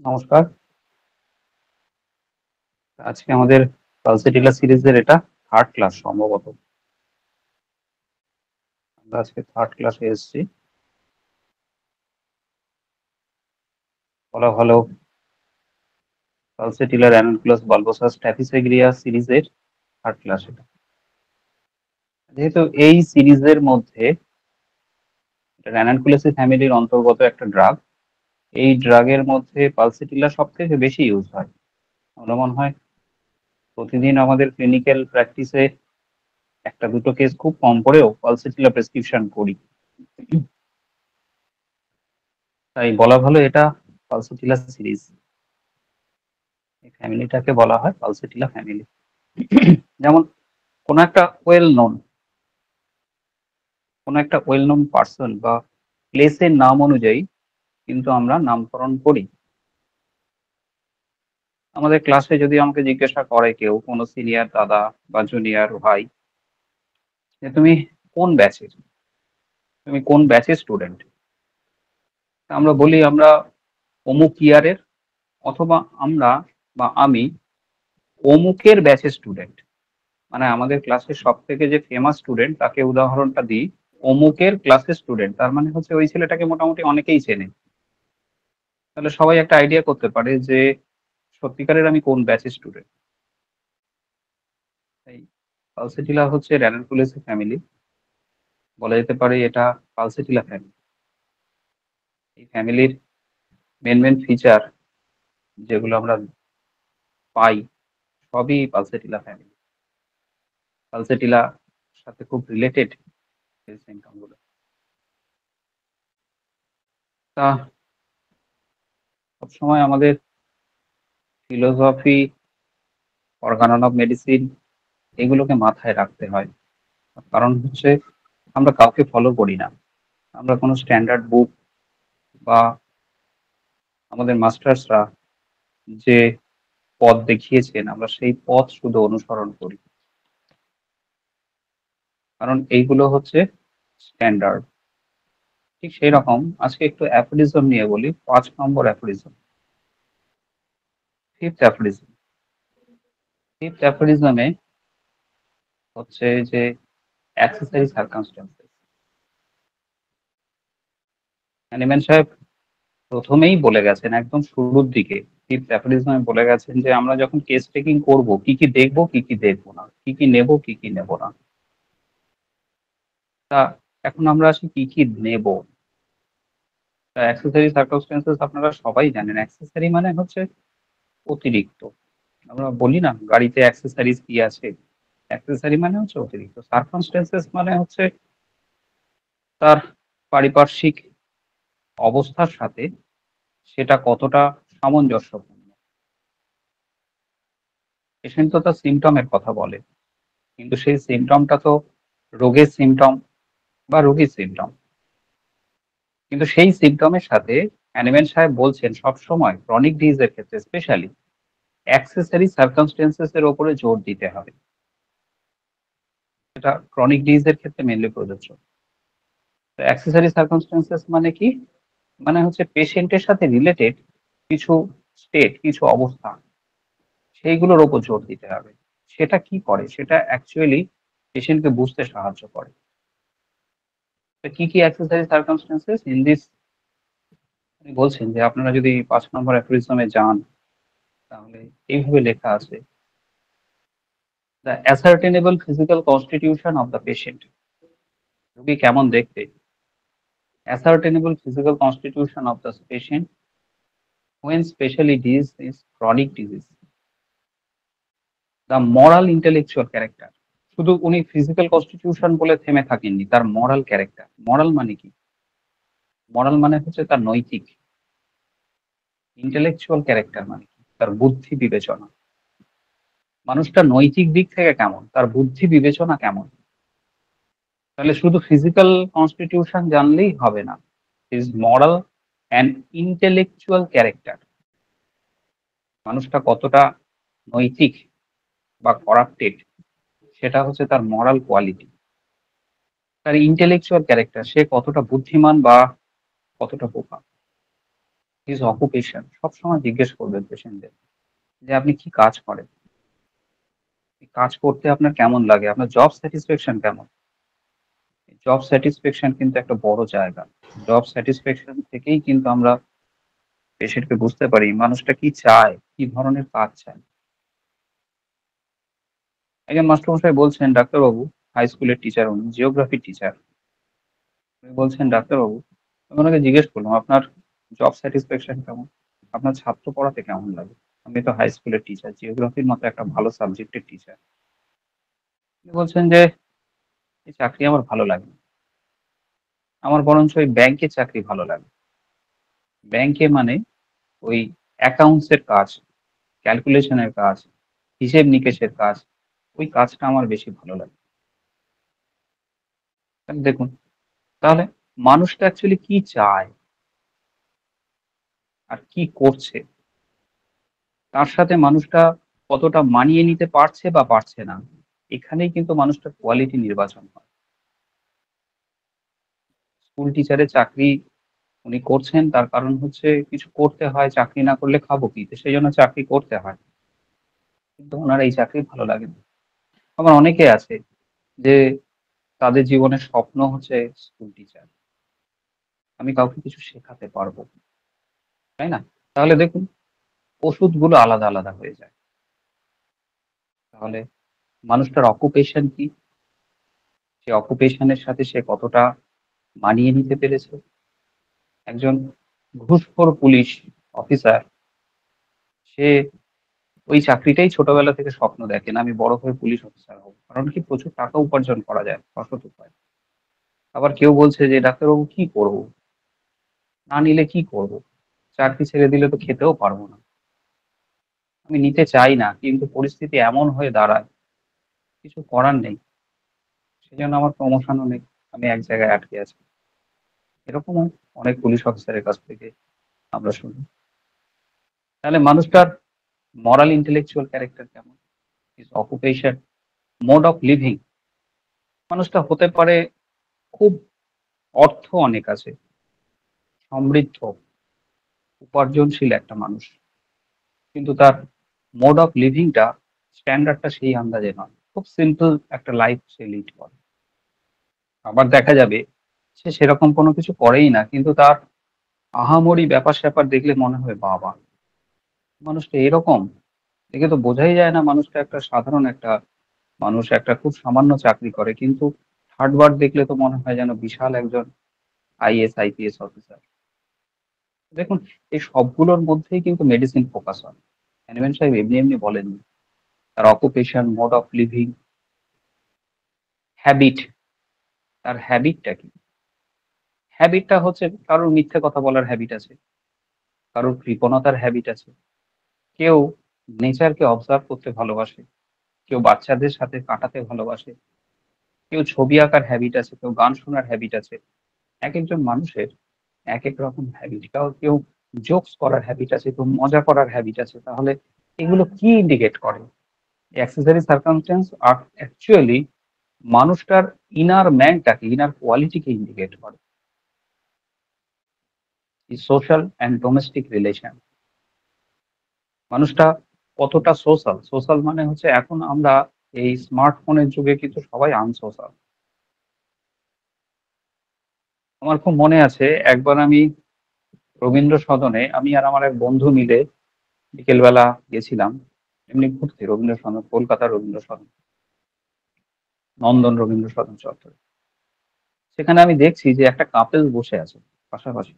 নমস্কার। আজকে আমাদের পালসেটিলা সিরিজের এটা 3rd ক্লাস সম্ভবত। আমরা আজকে 3rd ক্লাসে এসেছি। বলা ভালো পালসেটিলার অ্যানানকুলাস বালবোসাস ট্যাফিসেগ্রিয়া সিরিজের 3rd ক্লাস এটা। যেহেতু এই সিরিজের মধ্যে অ্যানানকুলাসি ফ্যামিলির অন্তর্গত একটা ড্রাগ, এই ড্রাগের মধ্যে পালসেটিলা সবথেকে বেশি ইউজ হয়। আমার মনে হয় প্রতিদিন আমাদের ক্লিনিক্যাল প্র্যাকটিসে একটা দুটো কেস খুব কম করেও পালসেটিলা প্রেসক্রিপশন করি। তাই বলা ভালো এটা পালসেটিলা সিরিজ। এই ফ্যামিলিটাকে বলা হয় পালসেটিলা ফ্যামিলি। যেমন কোন একটা ওয়েল নোন পার্সন বা প্লেসের নাম অনুযায়ী কিন্তু আমরা নামকরণ করি। আমাদের ক্লাসে যদি আমাকে জিজ্ঞাসা করে কেউ, কোনো সিনিয়র দাদা বা জুনিয়র ভাই, যে তুমি কোন ব্যাচের, তুমি কোন ব্যাচের স্টুডেন্ট, আমরা বলি আমরা অমুক ইয়ারের, অথবা আমরা বা আমি অমুকের ব্যাচের স্টুডেন্ট। মানে আমাদের ক্লাসের সব থেকে যে ফেমাস স্টুডেন্ট তাকে উদাহরণটা দিই, অমুকের ক্লাসের স্টুডেন্ট, তার মানে হচ্ছে ওই ছেলেটাকে মোটামুটি অনেকেই চেনে। তাহলে সবাই একটা আইডিয়া করতে পারে যে সত্যিকারের আমি কোন ব্যাচের স্টুডেন্ট। তাই পালসেটিলা হচ্ছে র্যানানকুলেসি ফ্যামিলি, বলা যেতে পারে এটা পালসেটিলা ফ্যামিলি। এই ফ্যামিলির মেন ফিচার যেগুলো আমরা পাই সবই পালসেটিলা ফ্যামিলি। পালসেটিলা সাথে খুব রিলেটেড এই সিমটম গুলো। তা সবসময় আমাদের ফিলোসফি, অর্গানন অফ মেডিসিন, এগুলোকে মাথায় রাখতে হয়। কারণ হচ্ছে আমরা কাউকে ফলো করি না, আমরা কোনো স্ট্যান্ডার্ড বুক বা আমাদের মাস্টার্সরা যে পথ দেখিয়েছেন আমরা সেই পথ শুধু অনুসরণ করি, কারণ এইগুলো হচ্ছে স্ট্যান্ডার্ড। ঠিক সেই রকম আজকে একটু অ্যাফোরিজম নিয়ে বলি। 5 নম্বর অ্যাফোরিজম, ফিফথ অ্যাফোরিজম। ফিফথ অ্যাফোরিজমে হচ্ছে যে অ্যাক্সেসরি সার্কামস্ট্যান্সেস। হ্যানিম্যান সাহেব প্রথমেই বলে গেছেন, একদম শুরুর দিকে ফিফথ অ্যাফোরিজমে বলে গেছেন যে আমরা যখন কেস টেকিং করব কি কি দেখবো, কি কি দেখবো না, কি কি নেব, কি কি নেব না। তা এখন আমরা আসি কি কি নেব। অ্যাক্সেসরি সার্কামস্ট্যান্সেস আপনারা সবাই জানেন। অ্যাক্সেসরি মানে হচ্ছে অতিরিক্ত। আমরা বলি না গাড়িতে অ্যাক্সেসরিজ কি আছে, অ্যাক্সেসরি মানে হচ্ছে অতিরিক্ত। সার্কামস্ট্যান্সেস মানে হচ্ছে তার পারিপার্শ্বিক অবস্থার সাথে সেটা কতটা সামঞ্জস্যপূর্ণ। পেশেন্ট তো তার সিমটমের কথা বলে, কিন্তু সেই সিমটমটা তো রোগের সিমটম বা রোগীর সিমটম। কিন্তু সেই সিমটমের সাথে হ্যানিম্যান সাহেব বলছেন সবসময় ক্রনিক ডিজিজের ক্ষেত্রে স্পেশালি অ্যাক্সেসরি সার্কামস্ট্যান্সেস এর উপরে জোর দিতে হবে। এটা ক্রনিক ডিজিজের ক্ষেত্রে মেনলি প্রযোজ্য। তো অ্যাক্সেসরি সার্কামস্ট্যান্সেস মানে কি? মানে হচ্ছে পেশেন্টের সাথে রিলেটেড কিছু স্টেট, কিছু অবস্থা, সেইগুলোর উপর জোর দিতে হবে। সেটা কি করে? সেটা অ্যাকচুয়ালি পেশেন্টকে বুঝতে সাহায্য করে। তো কি কি অ্যাক্সেসরি সার্কামস্ট্যান্সেস ইন দিস, উনি বলছেন যে আপনারা যদি 5 নম্বর অ্যাফোরিজমে যান তাহলে এইভাবে লেখা আছে, the ascertainable physical constitution of the patient. রোগী কেমন দেখতে? ascertainable physical constitution of the patient when specially disease is chronic disease. The moral intellectual character. শুধু উনি ফিজিক্যাল কনস্টিটিউশন বলে থেমে থাকেননি, তার মরাল ক্যারেক্টার। মরাল মানে কি? মরাল মানে হচ্ছে তার নৈতিক। ইন্টেলেকচুয়াল ক্যারেক্টার মানে কি? তার বুদ্ধি বিবেচনা। মানুষটা নৈতিক দিক থেকে কেমন, তার বুদ্ধি বিবেচনা কেমন। তাহলে শুধু ফিজিক্যাল কনস্টিটিউশন জানলেই হবে না, is moral and intellectual character. মানুষটা কতটা নৈতিক বা করাপ্টেড সেটা হচ্ছে তার মরাল কোয়ালিটি। তার ইন্টেলেকচুয়াল ক্যারেক্টার, সে কতটা বুদ্ধিমান বা কতটা বোকা। হিজ অকুপেশন সবসময় জিজ্ঞেস করবেন পেশেন্টদের যে আপনি কি কাজ করেন? এই কাজ করতে আপনার কেমন লাগে? আপনার জব স্যাটিসফ্যাকশন কেমন? জব স্যাটিসফ্যাকশন কিন্তু একটা বড় জায়গা। জব স্যাটিসফ্যাকশন থেকেই কিন্তু আমরা পেশেন্টকে বুঝতে পারি মানুষটা কি চায়, কি ধরনের কাজ চায়। একজন মাস্টারমশাই বলছেন, "ডাক্তারবাবু", হাই স্কুলের টিচার উনি, জিওগ্রাফির টিচার। উনি বলছেন, "ডাক্তারবাবু", আমি ওনাকে জিজ্ঞেস করলাম, "আপনার জব স্যাটিসফ্যাকশন কেমন? আপনার ছাত্র পড়াতে কেমন লাগে? আপনি তো হাই স্কুলের টিচার, জিওগ্রাফির মতো একটা ভালো সাবজেক্টের টিচার।" উনি বলছেন যে, "এই চাকরি আমার ভালো লাগে না। আমার বরঞ্চ ওই ব্যাংকের চাকরি ভালো লাগে। ব্যাংকে মানে ওই অ্যাকাউন্টস এর কাজ, ক্যালকুলেশন এর কাজ, হিসেব-নিকেশের কাজ, ওই কাজটা আমার বেশি ভালো লাগে।" তাহলে দেখুন, তাহলে মানুষটা অ্যাকচুয়ালি কি চায় আর কি করছে, তার সাথে মানুষটা কতটা মানিয়ে নিতে পারছে বা পারছে না, এখানেই কিন্তু মানুষটার কোয়ালিটি নির্বাচন হয়। স্কুল টিচারের চাকরি উনি করছেন তার কারণ হচ্ছে কিছু করতে হয়, চাকরি না করলে খাবো কি? তো সেজন্য চাকরি করতে হয়। কিন্তু উনার এই চাকরি ভালো লাগে না। আবার অনেকে আছে যে তাদের জীবনের স্বপ্ন হচ্ছে স্কুল টিচার। আমি কাউকে কিছু শেখাতে পারবো। তাই না? তাহলে দেখুন ওষুধগুলো আলাদা, আলাদা হয়ে যায়। তাহলে মানুষটার অকুপেশন কি? সে অকুপেশন এর সাথে সে কতটা মানিয়ে নিতে পেরেছে? একজন ঘুষখোর পুলিশ অফিসার সে ওই চাকরিটাই ছোটবেলা থেকে স্বপ্ন দেখেন, আমি বড় হয়ে পুলিশ অফিসার হব। কারণ কি প্রচুর টাকা উপার্জন করা যায় অসৎ উপায়ে। আবার কেউ বলছে যে ডাক্তারবাবু কি করব? না নিলে কি করব? চাকরি ছেড়ে দিলে তো খেতেও পারবো না। আমি নিতে চাই না কিন্তু পরিস্থিতি এমন হয়ে দাঁড়ায়, কিছু করার নেই। সেজন্য আমার প্রমোশনও নেই। আমি এক জায়গায় আটকে আছি। এরকমও অনেক পুলিশ অফিসারের কাছ থেকে আমরা শুনি। তাহলে মানুষটার moral intellectual ক্যারেক্টার কেমন? his occupation, mode of living, মানুষটা হতে পারে খুব অর্থ অনেক আছে, সমৃদ্ধ, উপার্জনশীল একটা মানুষ। কিন্তু তার মোড অফ লিভিংটা স্ট্যান্ডার্ডটা সেই আন্দাজে নয়। খুব সিম্পল একটা লাইফ সে লিড করে। আবার দেখা যাবে সে সেরকম কোনো কিছু করেই না। কিন্তু তার আহামরি ব্যাপার-স্যাপার দেখলে মনে হয় বাবা! মানুষটা এরকম? দেখে তো বোঝাই যায় না মানুষটা একটা সাধারণ একটা মানুষ, একটা খুব সামান্য চাকরি করে। কিন্তু ঠাট-বাট দেখলে তো মনে হয় যেন বিশাল একজন আইএস, আইপিএস অফিসার। দেখুন এই সবগুলোর মধ্যেই কিন্তু মেডিসিন ফোকাস হয়। হ্যানিম্যান সাহেব এমনি, এমনি বলেননি। তার occupation, mode of living, habit, তার হ্যাবিটটা কি? হ্যাবিটটা হচ্ছে কারোর মিথ্যে কথা বলার হ্যাবিট আছে, কারোর কৃপণতার হ্যাবিট আছে। কেউ নেচারকে অবজার্ভ করতে ভালোবাসে, কেউ বাচ্চাদের সাথে কাটাতে ভালোবাসে, কেউ ছবি আঁকার হ্যাবিট আছে, কেউ গান শোনার হ্যাবিট আছে। একেকজন মানুষের একেক রকম হ্যাবিট। কেউ জোকস করার হ্যাবিট আছে, কেউ মজা করার হ্যাবিট আছে। তাহলে এগুলো কি ইন্ডিকেট করে? অ্যাক্সেসরি সার্কামস্ট্যান্স আর অ্যাকচুয়ালি মানুষটার ইনার ম্যানটাকে, ইনার কোয়ালিটিকে ইন্ডিকেট করে। Social and domestic relation. মানুষটা কতটা সোশ্যাল? সোশ্যাল মানে হচ্ছে এখন আমরা এই স্মার্টফোনের যুগে কিন্তু সবাই আনসোশ্যাল। আমার খুব মনে আছে একবার আমি রবীন্দ্র সদনে আমি আর আমার এক বন্ধু মিলে বিকেলবেলা গেছিলাম এমনি ঘুরতে রবীন্দ্র সদন, কলকাতার রবীন্দ্র সদন, নন্দন রবীন্দ্র সদন চত্বরে। সেখানে আমি দেখছি যে একটা কাপল বসে আছে পাশাপাশি।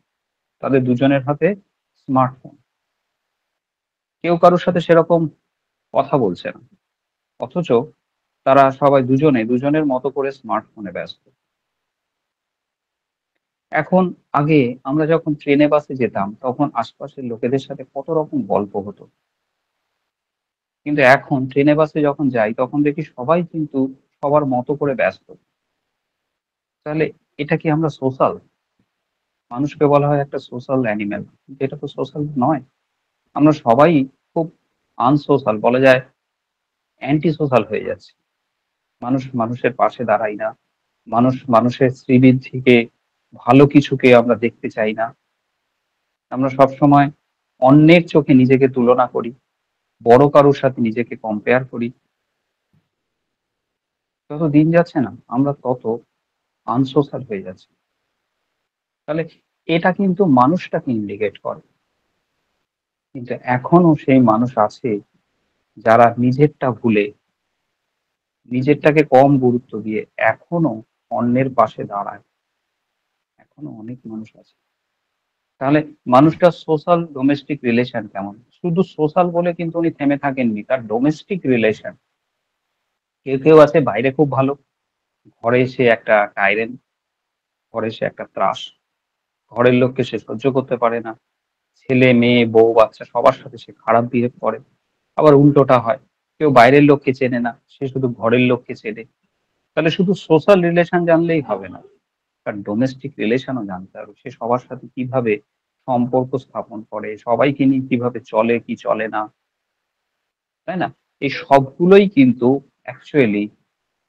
তাদের দুজনের হাতে স্মার্টফোন। কেউ কারোর সাথে সেরকম কথা বলছে না। অথচ তারা সবাই দুজনে দুজনের মতো করে স্মার্টফোনে ব্যস্ত। এখন আগে আমরা যখন ট্রেনে বাসে যেতাম তখন আশপাশের লোকেদের সাথে কত রকম গল্প হতো। কিন্তু এখন ট্রেনে বাসে যখন যাই তখন দেখি সবাই কিন্তু সবার মতো করে ব্যস্ত। তাহলে এটা কি আমরা সোশ্যাল? মানুষকে বলা হয় একটা সোশ্যাল অ্যানিমেল। কিন্তু এটা তো সোশ্যাল নয়। আমরা সবাই খুব আনসোশ্যাল, বলা যায় অ্যান্টি সোশ্যাল হয়ে যাচ্ছি। মানুষ মানুষের পাশে দাঁড়াই না। মানুষ মানুষের শ্রীবৃদ্ধিকে, ভালো কিছুকে আমরা দেখতে চাই না। আমরা সবসময় অন্যের চোখে নিজেকে তুলনা করি, বড় কারোর সাথে নিজেকে কম্পেয়ার করি। যত দিন যাচ্ছে না আমরা তত আনসোশ্যাল হয়ে যাচ্ছি। তাহলে এটা কিন্তু মানুষটাকে ইন্ডিকেট করে। কিন্তু এখনো সেই মানুষ আছে যারা নিজেরটা ভুলে, নিজেরটাকে কম গুরুত্ব দিয়ে এখনো অন্যের পাশে দাঁড়ায়। এখনো অনেক মানুষ আছে। তাহলে মানুষটার সোশ্যাল ডোমেস্টিক রিলেশন কেমন? শুধু সোশ্যাল বলে কিন্তু উনি থেমে থাকেননি। তার ডোমেস্টিক রিলেশন, কেউ আছে বাইরে খুব ভালো, ঘরে সে একটা টাইরেন্ট, ঘরে সে একটা ত্রাস। ঘরের লোককে সে সহ্য করতে পারে না। ছেলে, মেয়ে, বউ, বাচ্চা সবার সাথে সে খারাপ বিহেভ করে। আবার উল্টোটা হয়। কেউ বাইরের লোককে চেনে না, সে শুধু ঘরের লোককে চেনে। তাহলে শুধু সোশ্যাল রিলেশন জানলেই হবে না। তার ডোমেস্টিক রিলেশনও জানতে হবে। সে সবার সাথে কিভাবে সম্পর্ক স্থাপন করে, সবাইকে নিয়ে কিভাবে চলে, কি চলে না, তাই না? এই সবগুলোই কিন্তু অ্যাকচুয়ালি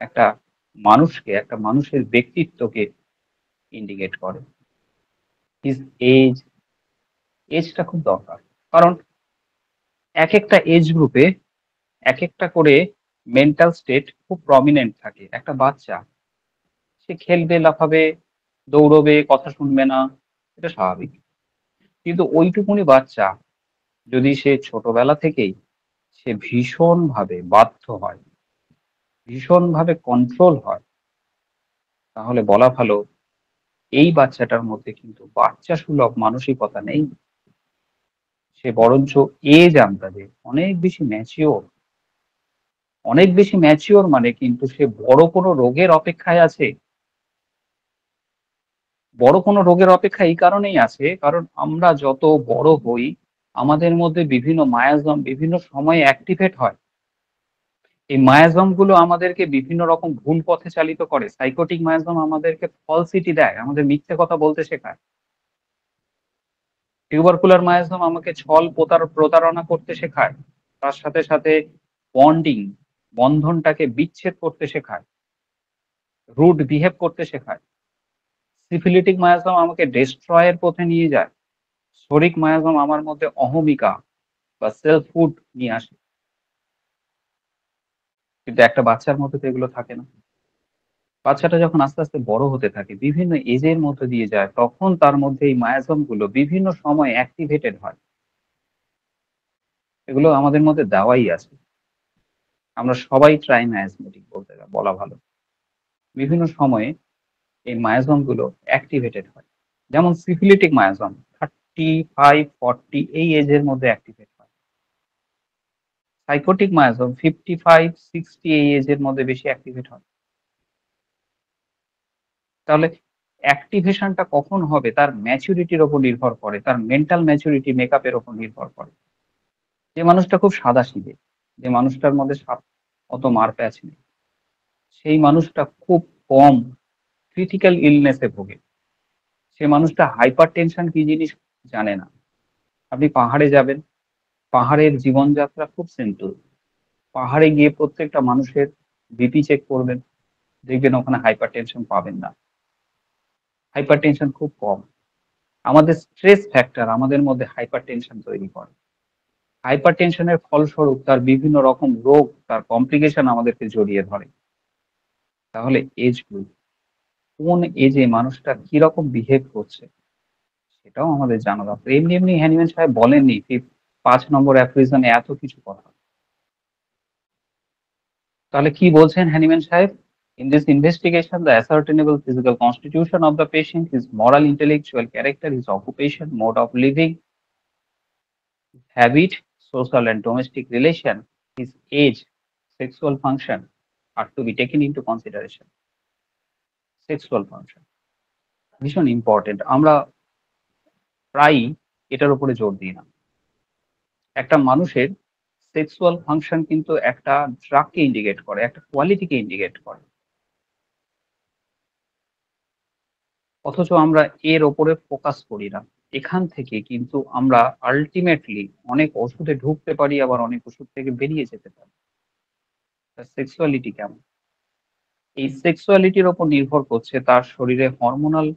একটা মানুষকে, একটা মানুষের ব্যক্তিত্বকে ইন্ডিকেট করে। হিজ এজ, এজটা খুব দরকার। কারণ একেকটা এজ গ্রুপে একেকটা করে মেন্টাল স্টেট খুব প্রমিনেন্ট থাকে। একটা বাচ্চা সে খেলবে, লাফাবে, দৌড়বে, কথা শুনবে না, এটা স্বাভাবিক। কিন্তু ওইটুকুনি বাচ্চা যদি সে ছোটবেলা থেকেই সে ভীষণভাবে বাধ্য হয়, ভীষণভাবে কন্ট্রোল হয়, তাহলে বলা ভালো এই বাচ্চাটার মধ্যে কিন্তু বাচ্চা সুলভ মানসিকতা নেই। সে বরঞ্চ এজ আন্দাজে অনেক বেশি ম্যাচিওর। অনেক বেশি ম্যাচিওর মানে কিন্তু সে বড় কোনো রোগের অপেক্ষায় আছে। বড় কোনো রোগের অপেক্ষা এই কারণেই আছে, কারণ আমরা যত বড় হই আমাদের মধ্যে বিভিন্ন মায়াজম বিভিন্ন সময়ে অ্যাক্টিভেট হয়। এই মায়াজম গুলো আমাদেরকে বিভিন্ন রকম ভুল পথে চালিত করে। সাইকোটিক মায়াজম আমাদেরকে ফলসিটি দেয়, আমাদের মিথ্যে কথা বলতে শেখায়। টিউবারকুলার মায়াজম আমাকে ছল প্রতারণা করতে শেখায়। তার সাথে সাথে বন্ডিং, বন্ধনটাকে বিচ্ছেদ করতে শেখায়, রুড বিহেভ করতে শেখায়। সিফিলিটিক মায়াজম আমাকে ডেস্ট্রয়ের পথে নিয়ে যায়। শরিক মায়াজম আমার মধ্যে অহমিকা বা সেলফহুড নিয়ে আসে। কিন্তু একটা বাচ্চার মধ্যে তো এগুলো থাকে না। বাচ্চাটা যখন আস্তে আস্তে বড় হতে থাকে, বিভিন্ন এজের মধ্যে দিয়ে যায়, তখন তার মধ্যে এই মায়াজম গুলো বিভিন্ন সময় অ্যাক্টিভেটেড হয়। এগুলো আমাদের মধ্যে দেওয়াই আছে। আমরা সবাই ট্রাইম্যাজমেটিক বলা ভালো। বিভিন্ন সময়ে এই মায়াজম গুলো অ্যাক্টিভেটেড হয়। যেমন সিফিলিটিক মায়াজম 35-40 এই এজের মধ্যে অ্যাক্টিভেট হয়। সাইকোটিক মায়াজম 55-60 এই এজের মধ্যে বেশি অ্যাক্টিভেট হয়। তাহলে অ্যাক্টিভেশনটা কখন হবে তার ম্যাচুরিটির উপর নির্ভর করে, তার মেন্টাল ম্যাচুরিটি মেকআপের উপর নির্ভর করে। যে মানুষটা খুব সাদাসিধে, যে মানুষটার মধ্যে অত মারপ্যাচ নেই, সেই মানুষটা খুব কম ক্রিটিক্যাল ইলনেসে ভোগে। সে মানুষটা হাইপার টেনশন কি জিনিস জানে না। আপনি পাহাড়ে যাবেন, পাহাড়ের জীবনযাত্রা খুব সিম্পল। পাহাড়ে গিয়ে প্রত্যেকটা মানুষের বিপি চেক করবেন, দেখবেন ওখানে হাইপার টেনশন পাবেন না। হাইপার টেনশন খুব কম। আমাদের স্ট্রেস ফ্যাক্টর আমাদের মধ্যে হাইপার টেনশন তৈরি করে। হাইপার টেনশনের ফলস্বরূপ তার বিভিন্ন রকম রোগ, তার কমপ্লিকেশন আমাদেরকে জড়িয়ে ধরে। তাহলে এজ গ্রুপ, কোন এজে মানুষটা কিরকম বিহেভ করছে সেটাও আমাদের জানা দরকার। এমনি এমনি হ্যানিম্যান সাহেব বলেননি 5 নম্বর অ্যাপ্রিজনে এত কিছু কথা। তাহলে কি বলছেন হ্যানিম্যান সাহেব? In this investigation, the ascertainable physical constitution of the patient, his moral intellectual character, his occupation, mode of living, habit, social and domestic relation, his age, sexual function are to be taken into consideration. Sexual function ভীষণ important. আমরা প্রায়ই এটার উপরে জোর দিই না। একটা মানুষের সেক্সুয়াল ফাংশন কিন্তু একটা ড্রাগকে ইন্ডিকেট করে, একটা কোয়ালিটিকে ইন্ডিকেট করে। অথচ আমরা এর ওপরে ফোকাস করি না। এখান থেকে কিন্তু আমরা আল্টিমেটলি অনেক ওষুধে ঢুকতে পারি, আবার অনেক ওষুধ থেকে বেরিয়ে যেতে পারি। তার সেক্সুয়ালিটি কেমন? এই সেক্সুয়ালিটির ওপর নির্ভর করছে তার শরীরে hormonal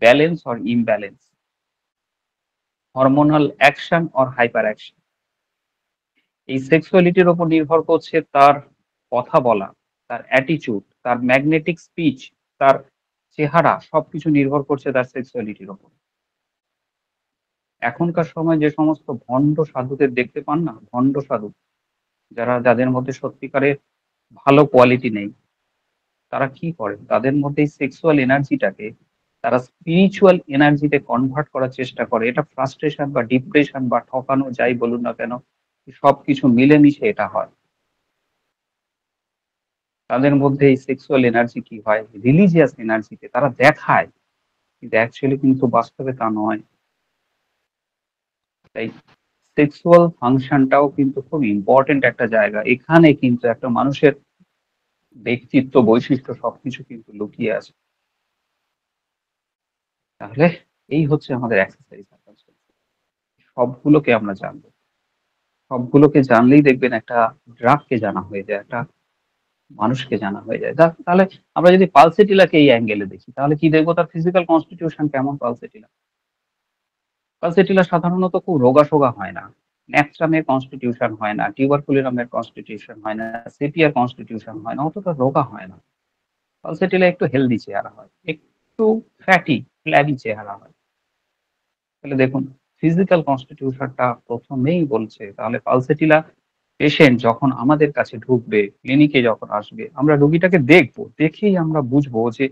balance or imbalance. Hormonal action or hyper action. এই সেক্সুয়ালিটির উপর নির্ভর করছে তার কথা বলা, তার অ্যাটিটিউড, তার ম্যাগনেটিক স্পিচ, তার চেহারা সবকিছু নির্ভর করছে তার সেক্সুয়ালিটির উপর। এখনকার সময় যে সমস্ত ভণ্ড সাধুদের দেখতে পান না, ভণ্ড সাধু যাদের মধ্যে সত্যিকারের ভালো কোয়ালিটি নেই, তারা কি করে? তাদের মধ্যে এই সেক্সুয়াল এনার্জিটাকে তারা স্পিরিচুয়াল এনার্জিতে কনভার্ট করার চেষ্টা করে। এটা ফ্রাস্ট্রেশন বা ডিপ্রেশন বা ঠকানো যাই বলুন না কেন, সবকিছু মিলেমিশে এটা হয়। তাদের মধ্যে এই সেক্সুয়াল এনার্জি কি হয়, রিলিজিয়াস এনার্জিতে তারা দেখায়, কিন্তু অ্যাকচুয়ালি কিন্তু বাস্তবে তা নয়। তাই সেক্সুয়াল ফাংশনটাও কিন্তু খুব ইম্পর্টেন্ট একটা জায়গা। এখানে কিন্তু একটা মানুষের ব্যক্তিত্ব, বৈশিষ্ট্য সবকিছু কিন্তু লুকিয়ে আছে। তাহলে এই হচ্ছে আমাদের এক্সারসাইজ। সবগুলোকে আমরা জানবো, সবগুলোকে জানলেই দেখবেন একটা ড্রাগকে জানা হয়ে যায়, একটা মানুষকে জানা হয়ে যায়। তাহলে আমরা যদি পালসেটিলাকে এই অ্যাঙ্গেলে দেখি, তাহলে কি দেখবো? তার ফিজিক্যাল কনস্টিটিউশন কেমন পালসেটিলা? পালসেটিলা সাধারণত খুব রোগাসোগা হয় না, ন্যাপস্ট্রামের কনস্টিটিউশন হয় না, টিউবারকুলিনামের কনস্টিটিউশন হয় না, সেপিয়ার কনস্টিটিউশন হয় না, অতটা রোগা হয় না। পালসেটিলা একটু হেলদি চেহারা হয়, একটু ফ্যাটি ফ্ল্যাবি চেহারা হয়। তাহলে দেখুন, ফিজিক্যাল কনস্টিটিউশনটা প্রথমেই বলছে। তাহলে পালসেটিলা পেশেন্ট যখন আমাদের কাছে ঢুকবে, ক্লিনিকে যখন আসবে, আমরা রোগীটাকে দেখবো, দেখেই আমরা বুঝবো যে,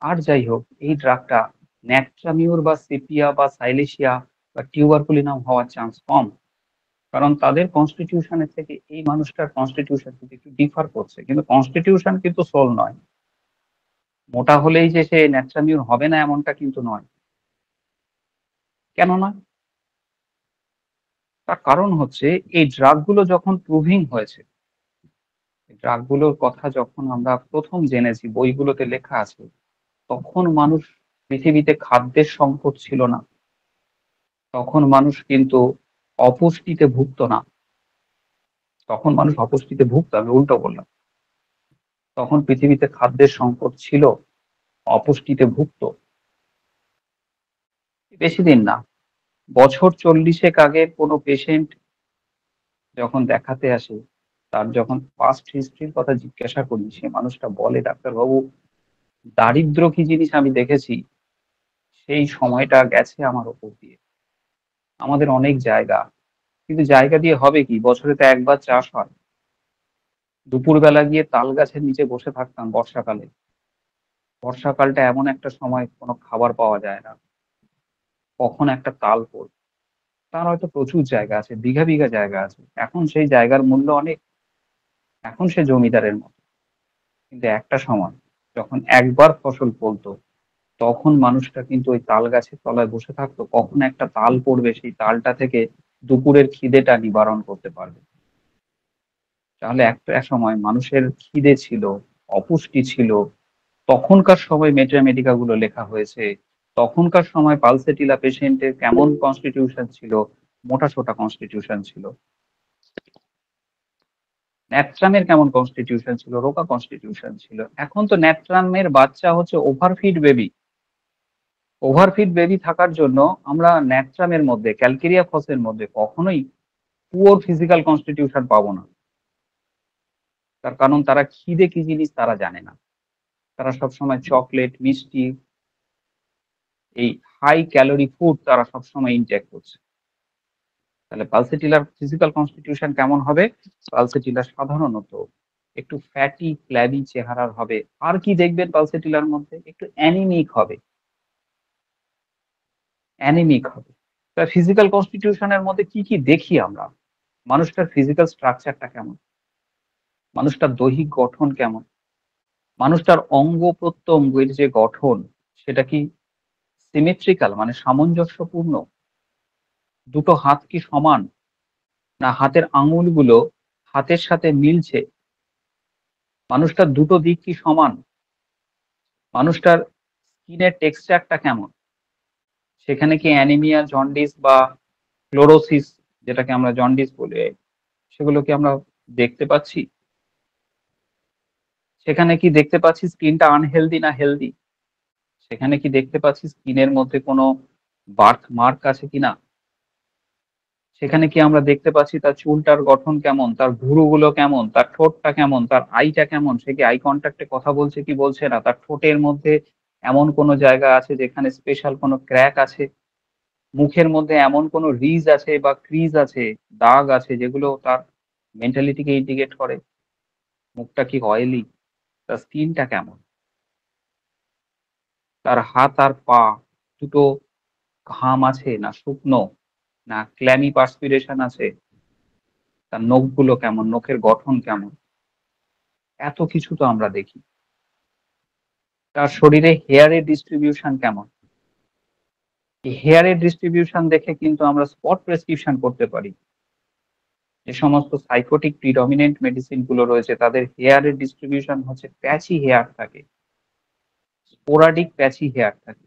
আর যাই হোক এই ড্রাগটা ন্যাট্রামিউর বা সেপিয়া বা সাইলেশিয়া বা টিউবারকুলিনাম হওয়ার চান্স কম। কারণ তাদের কনস্টিটিউশনের থেকে এই মানুষটার কনস্টিটিউশন কিন্তু একটু ডিফার করছে, কিন্তু কনস্টিটিউশন কিন্তু সোল নয়। মোটা হলেই যে সে ন্যাট্রামিউর হবে না এমনটা কিন্তু নয়। কেন নয়? তার কারণ হচ্ছে এই ড্রাগগুলো যখন প্রুভিং হয়েছে, ড্রাগগুলোর কথা যখন আমরা প্রথম জেনেছি, বইগুলোতে লেখা আছে, তখন মানুষ, পৃথিবীতে খাদ্যের সংকট ছিল না। তখন মানুষ কিন্তু অপুষ্টিতে ভুগতো না। তখন মানুষ অপুষ্টিতে ভুগতো, আমি উল্টো বললাম। তখন পৃথিবীতে খাদ্যের সংকট ছিল, অপুষ্টিতে ভুগতো। বেশি দিন না, বছর 40 আগের কোনো পেশেন্ট যখন দেখাতে আসে, তার যখন পাস্ট হিস্ট্রির কথা জিজ্ঞাসা করি, সে মানুষটা বলে, ডাক্তারবাবু, দারিদ্র কি জিনিস আমি দেখেছি, সেই সময়টা গেছে আমার ওপর দিয়ে। আমাদের অনেক জায়গা, কিন্তু জায়গা দিয়ে হবে কি? বছরে তো একবার চাষ হয়। দুপুরবেলা গিয়ে তাল গাছের নিচে বসে থাকতাম বর্ষাকালে। বর্ষাকালটা এমন একটা সময়, কোনো খাবার পাওয়া যায় না, কখন একটা তাল পড়বে। তার হয়তো প্রচুর জায়গা আছে, বিঘা বিঘা জায়গা আছে, এখন সেই জায়গার মূল্য অনেক, এখন সে জমিদারের মতো। কিন্তু একটা সময় যখন একবার ফসল ফলতো, তখন মানুষটা কিন্তু ওই তাল গাছের তলায় বসে থাকতো, কখন একটা তাল পড়বে, সেই তালটা থেকে দুপুরের খিদেটা নিবারণ করতে পারবে। তাহলে একটা সময় মানুষের খিদে ছিল, অপুষ্টি ছিল, তখনকার সময় মেটামেডিকা গুলো লেখা হয়েছে। তখনকার সময় পালসেটিলা পেশেন্টের কেমন কনস্টিটিউশন ছিল, মোটাসোটা কনস্টিটিউশন ছিল। ন্যাট্রামের কেমন কনস্টিটিউশন ছিল, রোগা কনস্টিটিউশন ছিল। এখন তো ন্যাট্রামের বাচ্চা হচ্ছে ওভারফিড বেবি। ওভারফিড বেবি থাকার জন্য আমরা ন্যাট্রামের মধ্যে, ক্যালকেরিয়া ফসের মধ্যে কখনোই পুওর ফিজিক্যাল কনস্টিটিউশন পাবো না। তার কারণ তারা খিদে কি জিনিস তারা জানে না। তারা সবসময় চকলেট, মিষ্টি, এই হাই ক্যালোরি ফুড তারা সবসময় ইনটেক করছে। তাহলে পালসেটিলার ফিজিক্যাল কনস্টিটিউশন কেমন হবে? পালসেটিলা সাধারণত একটু ফ্যাটি ফ্ল্যাবি চেহারার হবে। আর কি দেখবেন পালসেটিলার মধ্যে? একটু অ্যানিমিক হবে, অ্যানিমিক হবে। তার ফিজিক্যাল কনস্টিটিউশনের মধ্যে কি কি দেখি আমরা? মানুষটার ফিজিক্যাল স্ট্রাকচারটা কেমন, মানুষটার দৈহিক গঠন কেমন, মানুষটার অঙ্গ প্রত্যঙ্গের যে গঠন, সেটা কি সিমেট্রিক্যাল, মানে সামঞ্জস্যপূর্ণ? দুটো হাত কি সমান, না হাতের আঙুলগুলো হাতের সাথে মিলছে? মানুষটার দুটো দিক কি সমান? মানুষটার স্কিনের টেক্সচারটা কেমন? সেখানে কি অ্যানিমিয়া, জন্ডিস বা ক্লোরোসিস, যেটাকে আমরা জন্ডিস বলি, সেগুলো কি আমরা দেখতে পাচ্ছি? সেখানে কি দেখতে পাচ্ছি স্কিনটা আনহেলদি না হেলদি? সেখানে কি দেখতে পাচ্ছি স্কিনের মধ্যে কোনো বার্থ মার্ক আছে কিনা? সেখানে কি আমরা দেখতে পাচ্ছি তার চুলটার গঠন কেমন, তার ভুরুগুলো কেমন, তার ঠোঁটটা কেমন, তার আইটা কেমন, সে কি আই কনট্যাক্টে কথা বলছে কি বলছে না, তার ঠোঁটের মধ্যে এমন কোনো জায়গা আছে যেখানে স্পেশাল কোনো ক্র্যাক আছে, মুখের মধ্যে এমন কোনো রিজ আছে বা ক্রিজ আছে, দাগ আছে যেগুলো তার মেন্টালিটিকে ইন্ডিকেট করে, মুখটা কি অয়েলি, তার স্কিনটা কেমন, তার হাত আর পা দুটো ঘাম আছে না শুকনো, না ক্ল্যামি পার্সপিরেশন আছে, তার নখগুলো কেমন, নখের গঠন কেমন, এত কিছু তো আমরা দেখি। তার শরীরে হেয়ারের ডিস্ট্রিবিউশন কেমন, এই হেয়ারের ডিস্ট্রিবিউশন দেখে কিন্তু আমরা স্পট প্রেসক্রিপশন করতে পারি। যে সমস্ত সাইকোটিক প্রিডমিনেন্ট মেডিসিন গুলো রয়েছে তাদের হেয়ারের ডিস্ট্রিবিউশন হচ্ছে প্যাচি হেয়ার থাকে, স্পোরাডিক প্যাচি হেয়ার থাকে।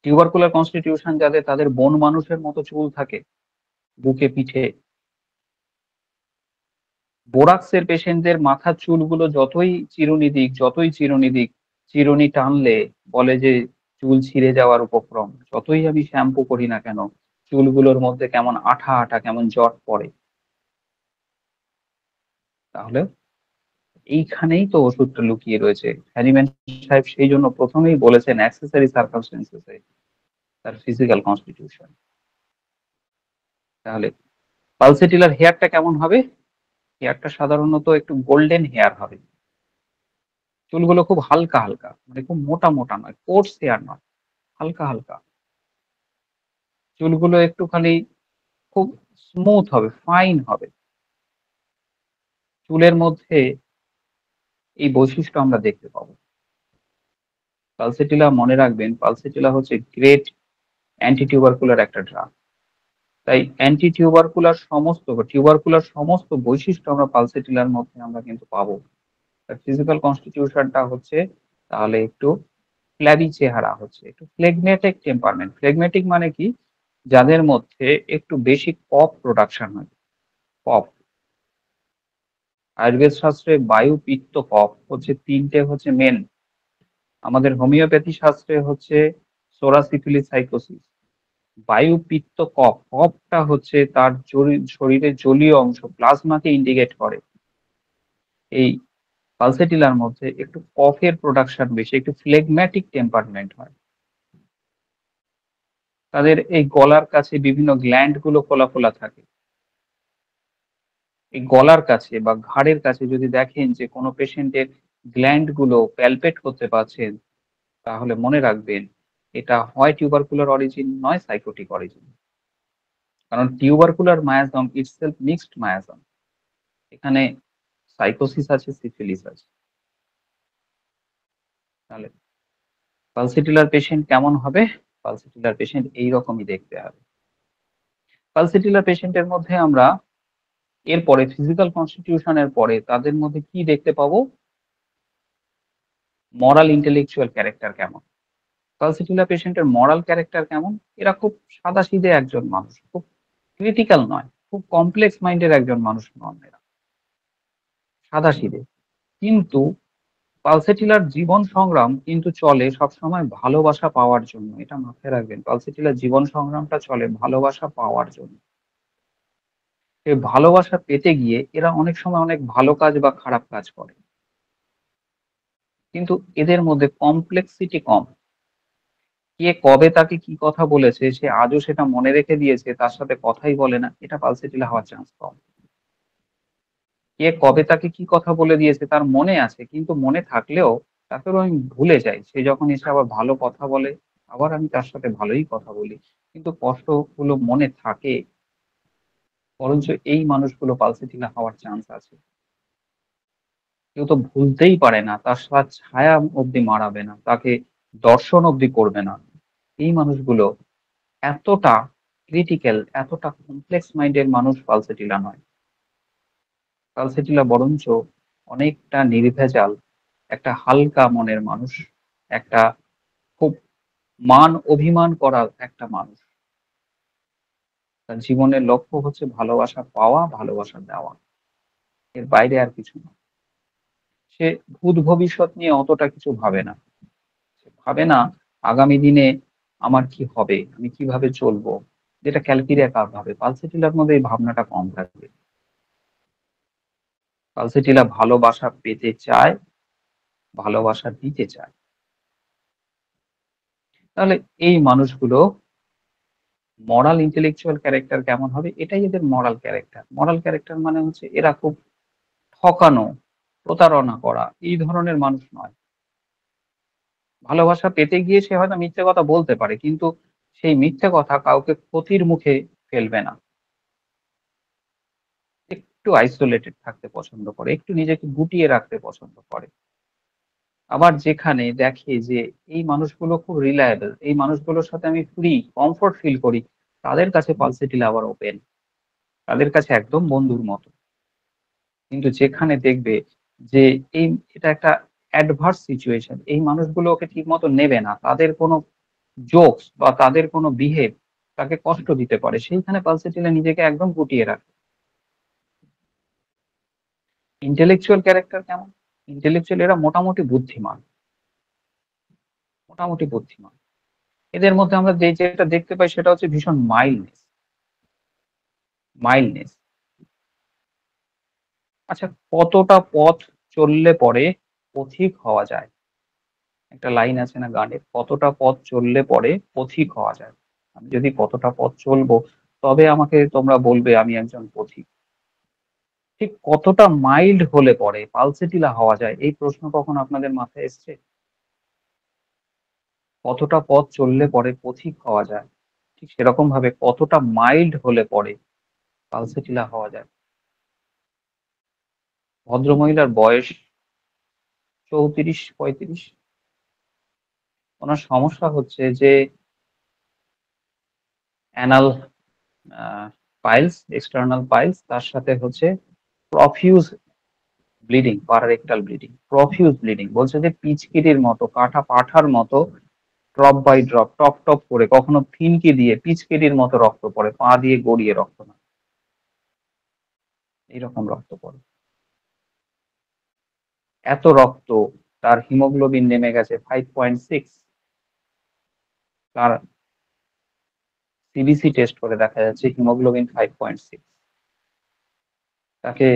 টিউবারকুলার কনস্টিটিউশন যাদের তাদের বন মানুষের মতো চুল থাকে বুকে পিঠে। বোরাক্সের পেশেন্টদের মাথার চুলগুলো যতই চিরুনি দিক, চিরুনি টানলে বলে যে চুল ছিঁড়ে যাওয়ার উপক্রম, যতই আমি শ্যাম্পু করি না কেন চুলগুলোর মধ্যে কেমন আঠা আঠা কেমন জট পড়ে। তাহলে এইখানেই তো ওষুধটা লুকিয়ে রয়েছে। হ্যানিম্যান সাহেব সেই জন্য প্রথমেই বলেছেন অ্যাক্সেসরি সার্কামস্টেন্সেস তার ফিজিক্যাল কনস্টিটিউশন। তাহলে পালসেটিলার হেয়ারটা কেমন হবে? হেয়ারটা সাধারণত একটু গোল্ডেন হেয়ার হবে, চুলগুলো খুব হালকা হালকা, মানে খুব মোটা মোটা নয়, কোর্স হেয়ার নয়, হালকা হালকা। চুলগুলো একটুখানি খুব স্মুথ হবে, ফাইন হবে। চুলের মধ্যে এই বৈশিষ্ট্য আমরা দেখতে পাবো। পালসেটিলা মনে রাখবেন, পালসেটিলা হচ্ছে গ্রেট অ্যান্টি টিউবারকুলার একটা ড্রাগ। তাই অ্যান্টি টিউবারকুলার সমস্ত বা টিউবারকুলার সমস্ত বৈশিষ্ট্য আমরা পালসেটিলার মধ্যে আমরা কিন্তু পাবো। তার ফিজিক্যাল কনস্টিটিউশনটা হচ্ছে তাহলে একটু ফ্ল্যাবি চেহারা, হচ্ছে একটু ফ্লেগমেটিক টেম্পারমেন্ট। ফ্লেগমেটিক মানে কি? যাদের মধ্যে একটু বেশি কফ প্রোডাকশন হয়। কফ, আয়ুর্বেদ শাস্ত্রে বায়ু পিত্ত কফ হচ্ছে তিনটে হচ্ছে মেন। আমাদের হোমিওপ্যাথি শাস্ত্রে হচ্ছে সোরা সিফিলিস সাইকোসিস। বায়ু পিত্ত কফ, কফটা হচ্ছে তার শরীরের জলীয় অংশ প্লাজমাকে ইন্ডিকেট করে। এই পালসেটিলার মধ্যে একটু কফের প্রোডাকশন বেশি, একটু ফ্লেগম্যাটিক টেম্পারমেন্ট হয়। তাদের এই গলার কাছে বিভিন্ন গ্ল্যান্ড গুলো ফোলা ফোলা থাকে। এই গলার কাছে বা ঘাড়ের কাছে যদি দেখেন যে কোনো পেশেন্টের গ্ল্যান্ড গুলো প্যালপেট করতে পারছেন, তাহলে মনে রাখবেন এটা হয় টিউবারকুলার অরিজিন নয় সাইকোটিক অরিজিন। কারণ tubercular miasm itself mixed miasm, এখানে সাইকোসিস আছে, সিফিলিস আছে। তাহলে পালসিটিলার পেশেন্ট কেমন হবে? পালসিটিলার পেশেন্ট এইরকমই দেখতে হবে। পালসিটিলার পেশেন্টের মধ্যে আমরা এরপরে ফিজিক্যাল কনস্টিটিউশনের পরে তাদের মধ্যে কি দেখতে পাবো? মরাল ইন্টেলেকচুয়াল ক্যারেক্টার কেমন। পালসিটিলার পেশেন্টের মরাল ক্যারেক্টার কেমন? এরা খুব সাদাসিধে একজন মানুষ, খুব ক্রিটিক্যাল নয়, খুব কমপ্লেক্স মাইন্ডের একজন মানুষ নন এরা, সাদাসিধে। কিন্তু পালসেটিলার জীবন সংগ্রাম কিন্তু চলে সবসময় ভালোবাসা পাওয়ার জন্য, এটা মাথায় রাখবেন। পালসেটিলার জীবন সংগ্রামটা চলে ভালোবাসা পাওয়ার জন্য। এই ভালোবাসা পেতে গিয়ে এরা অনেক সময় অনেক ভালো কাজ বা খারাপ কাজ করে, কিন্তু এদের মধ্যে কমপ্লেক্সিটি কম। কে কবে তাকে কি কথা বলেছে সে আজও সেটা মনে রেখে দিয়েছে, তার সাথে কথাই বলে না, এটা পালসেটিলা হওয়ার চান্স কম। কে কবে তাকে কি কথা বলে দিয়েছে তার মনে আছে, কিন্তু মনে থাকলেও তাকেও আমি ভুলে যাই, সে যখন এসে আবার ভালো কথা বলে আবার আমি তার সাথে ভালোই কথা বলি, কিন্তু কষ্টগুলো মনে থাকে। বরঞ্চ এই মানুষগুলো পালসেটিলা হওয়ার চান্স আছে। কেউ তো ভুলতেই পারে না, তার সাথে ছায়া অব্দি মারাবে না, তাকে দর্শন অব্দি করবে না। এই মানুষগুলো এতটা ক্রিটিক্যাল, এতটা কমপ্লেক্স মাইন্ডের মানুষ পালসেটিলা নয়। পালসেটিলা বরঞ্চ অনেকটা নির্ভেজাল, একটা হালকা মনের মানুষ, একটা খুব মান অভিমান করা একটা মানুষ। তার জীবনের লক্ষ্য হচ্ছে ভালোবাসা পাওয়া, ভালোবাসা দেওয়া, এর বাইরে আর কিছু না। সে ভূত ভবিষ্যৎ নিয়ে অতটা কিছু ভাবে না। সে ভাবে না আগামী দিনে আমার কি হবে, আমি কিভাবে চলবো, যেটা ক্যালকেরিয়া কার্ভ ভাবে, পালসেটিলার মধ্যে এই ভাবনাটা কম থাকবে। পালসেটিলা ভালোবাসা পেতে চায়, ভালোবাসা দিতে চায়। তাহলে এই মানুষগুলো মরাল ইন্টেলেকচুয়াল ক্যারেক্টার কেমন হবে? এটাই এদের মরাল ক্যারেক্টার। মরাল ক্যারেক্টার মানে হচ্ছে এরা খুব ঠকানো, প্রতারণা করা এই ধরনের মানুষ নয়। ভালোবাসা পেতে গিয়ে সে হয়তো মিথ্যে কথা বলতে পারে, কিন্তু সেই মিথ্যে কথা কাউকে ক্ষতির মুখে ফেলবে না। একটু আইসোলেটেড থাকতে পছন্দ করে, একটু নিজেকে গুটিয়ে রাখতে পছন্দ করে। আবার যেখানে দেখে যে এই মানুষগুলো খুব রিলায়েবল, এই মানুষগুলোর সাথে আমি ফ্রি, কমফোর্ট ফিল করি, তাদের কাছে পালসেটিলা আবার ওপেন। তাদের কাছে একদম বন্ধুর মতো। কিন্তু যেখানে দেখবে যে এই এটা একটা অ্যাডভার্স সিচুয়েশন, এই মানুষগুলো ওকে ঠিকমতো নেবে না, তাদের কোনো জোকস বা তাদের কোনো বিহেভ তাকে কষ্ট দিতে পারে, সেইখানে পালসেটিলা নিজেকে একদম গুটিয়ে রাখে। ইন্টেলেকচুয়াল ক্যারেক্টার কেমন? ইন্টেলেকচুয়াল এরা মোটামুটি বুদ্ধিমান, মোটামুটি বুদ্ধিমান। এদের মধ্যে আমরা যেটা দেখতে পাই সেটা হচ্ছে ভীষণ মাইল্ডনেস। মাইল্ডনেস। আচ্ছা, কতটা পথ চললে পরে পথিক হওয়া যায়? একটা লাইন আছে না গানের, কতটা পথ চললে পরে পথিক হওয়া যায়। আমি যদি কতটা পথ চলবো তবে আমাকে তোমরা বলবে আমি একজন পথিক। ঠিক কতটা মাইল্ড হলে পরে পালসেটিলা হওয়া যায়, এই প্রশ্ন কখন আপনাদের মাথায় এসছে? কতটা পথ চললে পরে পথিক হওয়া যায়, ঠিক সেরকম ভাবে কতটা মাইল্ড হলে পরে পালসেটিলা হওয়া যায়। ভদ্রমহিলার বয়স 34-35। ওনার সমস্যা হচ্ছে যে অ্যানাল পাইলস, এক্সটার্নাল পাইলস, তার সাথে হচ্ছে profuse bleeding, pararectal bleeding, profuse bleeding. বলছে যে পিচকিরির মতো, কাটা পাঠার মতো ড্রপ বাই ড্রপ, টপ টপ করে, কখনো ফিনকি দিয়ে পিচকিরির মতো রক্ত পড়ে, পা দিয়ে গড়িয়ে রক্ত না, এইরকম রক্ত পড়ে। এত রক্ত, তার হিমোগ্লোবিন নেমে গেছে 5.6। তার সিবিসি টেস্ট করে দেখা যাচ্ছে হিমোগ্লোবিন 5.6। তাকে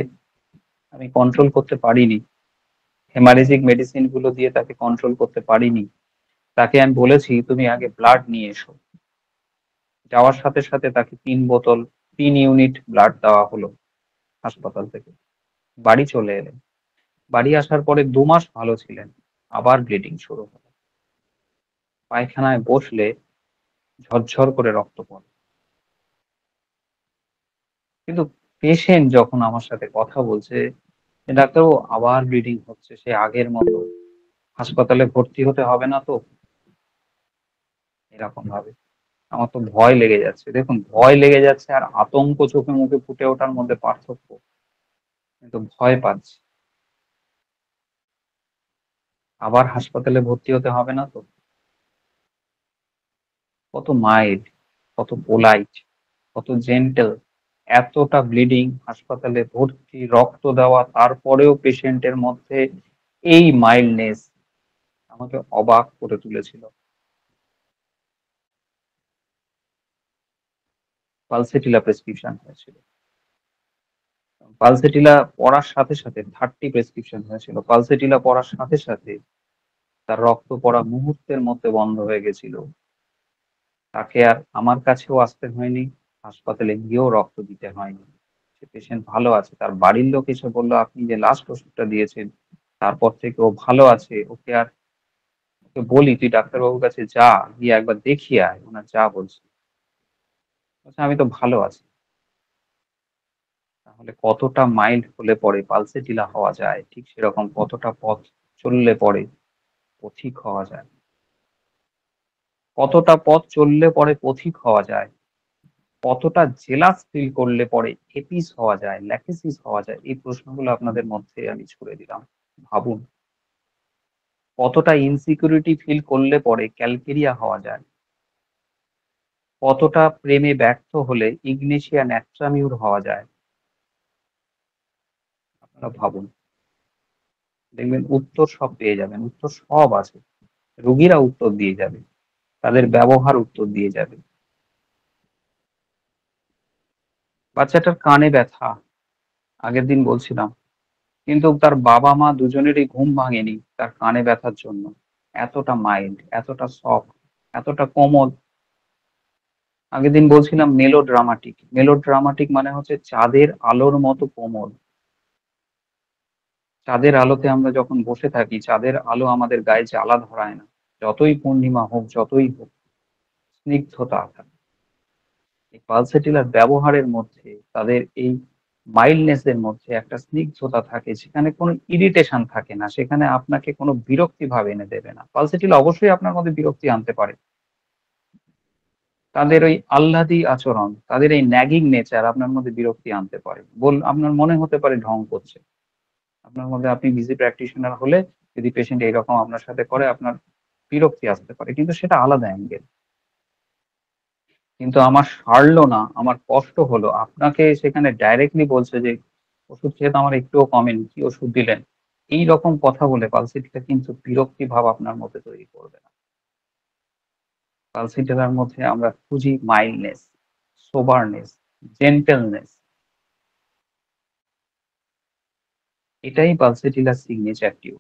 আমি কন্ট্রোল করতে পারিনি, হেমারেজিক মেডিসিন গুলো দিয়ে তাকে কন্ট্রোল করতে পারিনি। তাকে আমি বলেছি তুমি আগে ব্লাড নিয়ে এসো। যাওয়ার সাথে সাথে তাকে 3 বোতল, 3 ইউনিট ব্লাড দেওয়া হলো হাসপাতাল থেকে। বাড়ি চলে এলেন। বাড়ি আসার পরে 2 মাস ভালো ছিলেন, আবার ব্লিডিং শুরু হলো। পায়খানায় বসলে ঝরঝর করে রক্ত পড়ে। কিন্তু পেশেন্ট যখন আমার সাথে কথা বলছে যে ডাক্তারবাবু আবার ব্লিডিং হচ্ছে সে আগের মতো, হাসপাতালে ভর্তি হতে হবে না তো, এরকম ভাবে। আমার তো ভয় লেগে যাচ্ছে। দেখুন, ভয় লেগে যাচ্ছে আর আতঙ্ক চোখে মুখে ফুটে ওঠার মধ্যে পার্থক্য। কিন্তু ভয় পাচ্ছি, আবার হাসপাতালে ভর্তি হতে হবে না তো। কত মাইল্ড, কত পোলাইট, কত জেন্টেল। এতটা ব্লিডিং, হাসপাতালে ভর্তি, রক্ত দেওয়া, তারপরেও পেশেন্টের মধ্যে এই মাইল্ডনেস আমাকে অবাক করে তুলেছিল। পালসেটিলা প্রেসক্রিপশন হয়েছিল। পালসেটিলা পড়ার সাথে সাথে 30 প্রেসক্রিপশন হয়েছিল। পালসেটিলা পড়ার সাথে সাথে তার রক্ত পড়া মুহূর্তের মধ্যে বন্ধ হয়ে গেছিল। তাকে আর আমার কাছেও আসতে হয়নি, হাসপাতালে গিয়েও রক্ত দিতে হয়নি। সে পেশেন্ট ভালো আছে। তার বাড়ির লোক এসে বলল আপনি যে লাস্ট ওষুধটা দিয়েছেন তারপর থেকে ও ভালো আছে, ওকে আর, ওকে বলি তুই ডাক্তারবাবুর কাছে যা, গিয়ে একবার দেখিয়ে আয়, ওনার যা বলছে। বলছে, আমি তো ভালো আছি। তাহলে কতটা মাইল্ড হলে পরে পালসেটিলা হওয়া যায়, ঠিক সেরকম কতটা পথ চললে পরে পথিক হওয়া যায়। কতটা পথ চললে পরে পথিক হওয়া যায়, কতটা জেলাস ফিল করলে পরে এপিস হওয়া যায়, ল্যাকেসিস হওয়া যায়, এই প্রশ্নগুলো আপনাদের মধ্যে আমি ছুড়ে দিলাম। ভাবুন, কতটা ইনসিকিউরিটি ফিল করলে পরে ক্যালকেরিয়া হওয়া যায়, কতটা প্রেমে ব্যর্থ হলে ইগনেশিয়া ন্যাট্রামিউর হওয়া যায়। আপনারা ভাবুন, দেখবেন উত্তর সব পেয়ে যাবেন, উত্তর সব আছে। রোগীরা উত্তর দিয়ে যাবে, তাদের ব্যবহার উত্তর দিয়ে যাবে। বাচ্চাটার কানে ব্যথা, আগের দিন বলছিলাম, কিন্তু তার বাবা মা দুজনেরই ঘুম ভাঙেনি তার কানে ব্যথার জন্য। এতটা মাইল্ড, এতটা সফট, এতটা কোমল। আগের দিন বলছিলাম মেলোড্রামাটিক। মেলোড্রামাটিক মানে হচ্ছে চাঁদের আলোর মতো কোমল। চাঁদের আলোতে আমরা যখন বসে থাকি, চাঁদের আলো আমাদের গায়ে জ্বালা ধরায় না। যতই পূর্ণিমা হোক, যতই হোক, স্নিগ্ধতা থাকে। এই পালসেটিলার ব্যবহারের মধ্যে, তাদের এই মাইল্ডনেস এর মধ্যে একটা স্নিগ্ধতা থাকে, সেখানে কোনো ইরিটেশন থাকে না, সেখানে আপনাকে কোনো বিরক্তি ভাব এনে দেবে না। পালসেটিলা অবশ্যই আপনার মধ্যে বিরক্তি আনতে পারে। তাদের ওই আহ্লাদি আচরণ, তাদের এই ন্যাগিং নেচার আপনার মধ্যে বিরক্তি আনতে পারে। আপনার মনে হতে পারে ঢং করছে। আপনার মধ্যে, আপনি বিজি প্র্যাকটিশনার হলে যদি পেশেন্ট এরকম আপনার সাথে করে, আপনার বিরক্তি আসতে পারে, কিন্তু সেটা আলাদা অ্যাঙ্গেল। কিন্তু আমার সারলো না, আমার কষ্ট হলো, আপনাকে সেখানে ডাইরেক্টলি বলছে যে ওষুধ খেয়ে তো আমার একটুও কমেনি, কি ওষুধ দিলেন, এই রকম কথা বলে পালসিটিটা কিন্তু বিরক্তি ভাব আপনার মধ্যে তৈরি করবে না। পালসিটার মধ্যে আমরা খুঁজি মাইল্ডনেস, সোবারনেস, জেন্টেলনেস। এটাই পালসেটিলার সিগনেচার টিউব।